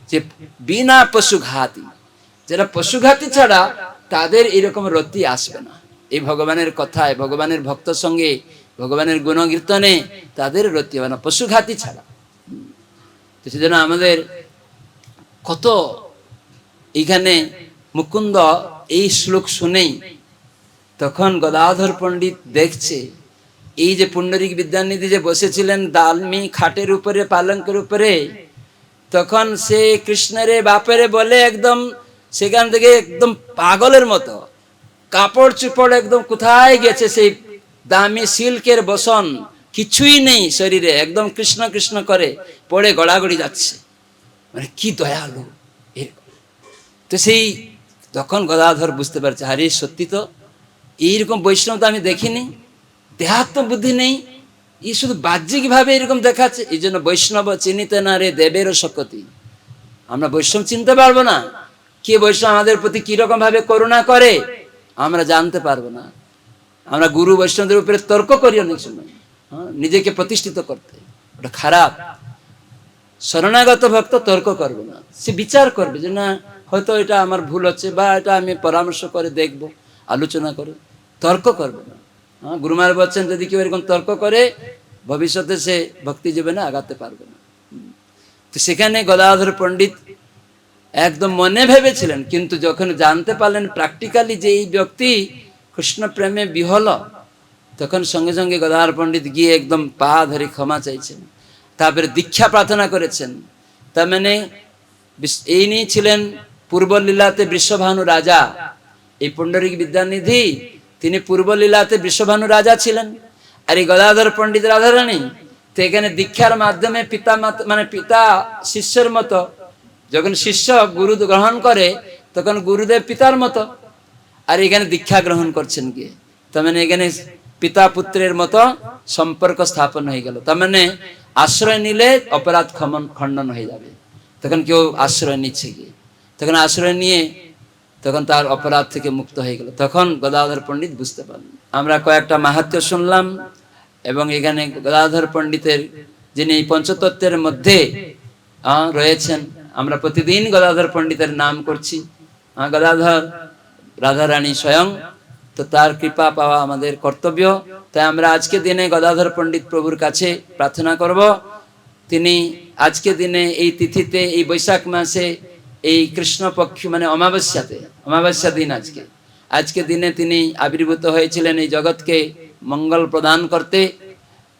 যে বিনা পশুঘাতী, যারা পশুঘাতী ছাড়া তাদের এরকম রতি আসবে না। এই ভগবানের কথায়, ভগবানের ভক্ত সঙ্গে, ভগবানের গুণকীর্তনে তাদের রতি হবে না পশুঘাতী ছাড়া। তো সেজন্য আমাদের কত এইখানে মুকুন্দ এই শ্লোক শুনেই তখন গদাধর পণ্ডিত দেখছে, এই যে পুণ্ডরিক বিদ্যানিধি যে বসেছিলেন দালমি খাটের উপরে, পালঙ্কের উপরে, তখন সে কৃষ্ণের বাপেরে বলে একদম সেখান থেকে একদম পাগলের মতো, কাপড় চুপড় একদম কোথায় গেছে, সেই দামি সিল্কের বসন কিছুই নেই শরীরে, একদম কৃষ্ণ কৃষ্ণ করে পড়ে গড়াগড়ি যাচ্ছে। মানে কি দয়ালু এরকম। তো সেই তখন গদাধর বুঝতে পারছে, আরে সত্যি তো এইরকম বৈষ্ণব তো আমি দেখিনি, দেহাত্ম বুদ্ধি নেই, এই শুধু বাহ্যিক ভাবে এরকম দেখাচ্ছে। এই জন্য বৈষ্ণব চিনিতে না রে দেবেরও শকতি, আমরা বৈষ্ণব চিনতে পারবো না, কে বৈষ্ণব আমাদের প্রতি কিরকম ভাবে করুণা করে আমরা জানতে পারবো না। আমরা গুরু বৈষ্ণবদের উপরে তর্ক করি অনেক সময়, নিজেকে প্রতিষ্ঠিত করতে, ওটা খারাপ। শরণাগত ভক্ত তর্ক করবে না, সে বিচার করবে যে না হয়তো এটা আমার ভুল হচ্ছে, বা এটা আমি পরামর্শ করে দেখবো, আলোচনা করে, তর্ক করবে না। গুরুমার বলছেন যদি কেউ এরকম তর্ক করে ভবিষ্যতে সে ভক্তি জীবনে আগাতে পারবে না। তো সেখানে গদাধর পণ্ডিত একদম মনে ভেবেছিলেন, কিন্তু যখন জানতে পারলেন প্র্যাকটিক্যালি যে এই ব্যক্তি কৃষ্ণ প্রেমে বিহল, তখন সঙ্গে সঙ্গে গদাধর পণ্ডিত গিয়ে একদম পা ধরে ক্ষমা চাইছেন, তারপরে দীক্ষা প্রার্থনা করেছেন। তার মানে এই নিয়ে ছিলেন পূর্বলীলাতে বৃষভানু রাজা, এই পুণ্ডরিক বিদ্যানিধি তিনি পূর্বলীলাতে বৃষভানু রাজা ছিলেন, আর এই গদাধর পণ্ডিত রাধারানী। তো এখানে দীক্ষার মাধ্যমে পিতা মানে পিতা শিষ্যের মতো, যখন শিষ্য গুরু গ্রহণ করে তখন গুরুদেব পিতার মতো, আর এখানে দীক্ষা গ্রহণ করছেন গিয়ে, তার মানে এখানে পিতা পুত্রের মতো সম্পর্ক স্থাপন হয়ে গেল। তার মানে আশ্রয় নিলে অপরাধ খণ্ডন হয়ে যাবে। তখন কেউ আশ্রয় নিচ্ছে গিয়ে, তখন আশ্রয় নিয়ে তখন তার অপরাধ থেকে মুক্ত হয়ে গেল। তখন গদাধর পণ্ডিত বুঝতে পারলেন। আমরা কয়েকটা মাহাত্ম্য শুনলাম, এবং এখানে গদাধর পণ্ডিতের যিনি এই পঞ্চতত্ত্বের মধ্যে রয়েছেন, আমরা প্রতিদিন গদাধর পণ্ডিতের নাম করছি। গদাধর রাধারানী স্বয়ং, তো তার কৃপা পাওয়া আমাদের কর্তব্য। তাই আমরা আজকে দিনে গদাধর পণ্ডিত প্রভুর কাছে প্রার্থনা করব, তিনি আজকে দিনে এই তিথিতে, এই বৈশাখ মাসে, এই কৃষ্ণপক্ষ মানে অমাবস্যাতে, অমাবস্যা দিন আজকে দিনে তিনি আবির্ভূত হয়েছিলেন এই জগৎকে মঙ্গল প্রদান করতে।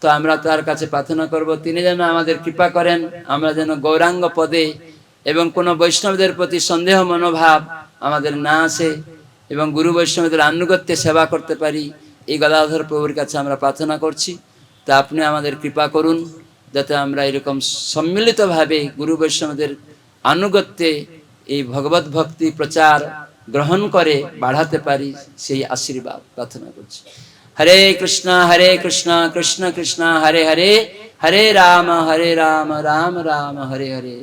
তো আমরা তার কাছে প্রার্থনা করব, তিনি যেন আমাদের কৃপা করেন, আমরা যেন গৌরাঙ্গ পদে এবং কোনো বৈষ্ণবদের প্রতি সন্দেহ মনোভাব আমাদের না আসে, এবং গুরু বৈষ্ণবদের আনুগত্যে সেবা করতে পারি। এই গদাধর প্রভুর কাছে আমরা প্রার্থনা করছি। তা আপনি আমাদের কৃপা করুন, যাতে আমরা এরকম সম্মিলিতভাবে গুরু বৈষ্ণবদের আনুগত্যে এই ভগবত ভক্তি প্রচার গ্রহণ করে বাড়াতে পারি, সেই আশীর্বাদ প্রার্থনা করছি। হরে কৃষ্ণ কৃষ্ণ কৃষ্ণ হরে হরে, হরে রাম রাম রাম হরে হরে।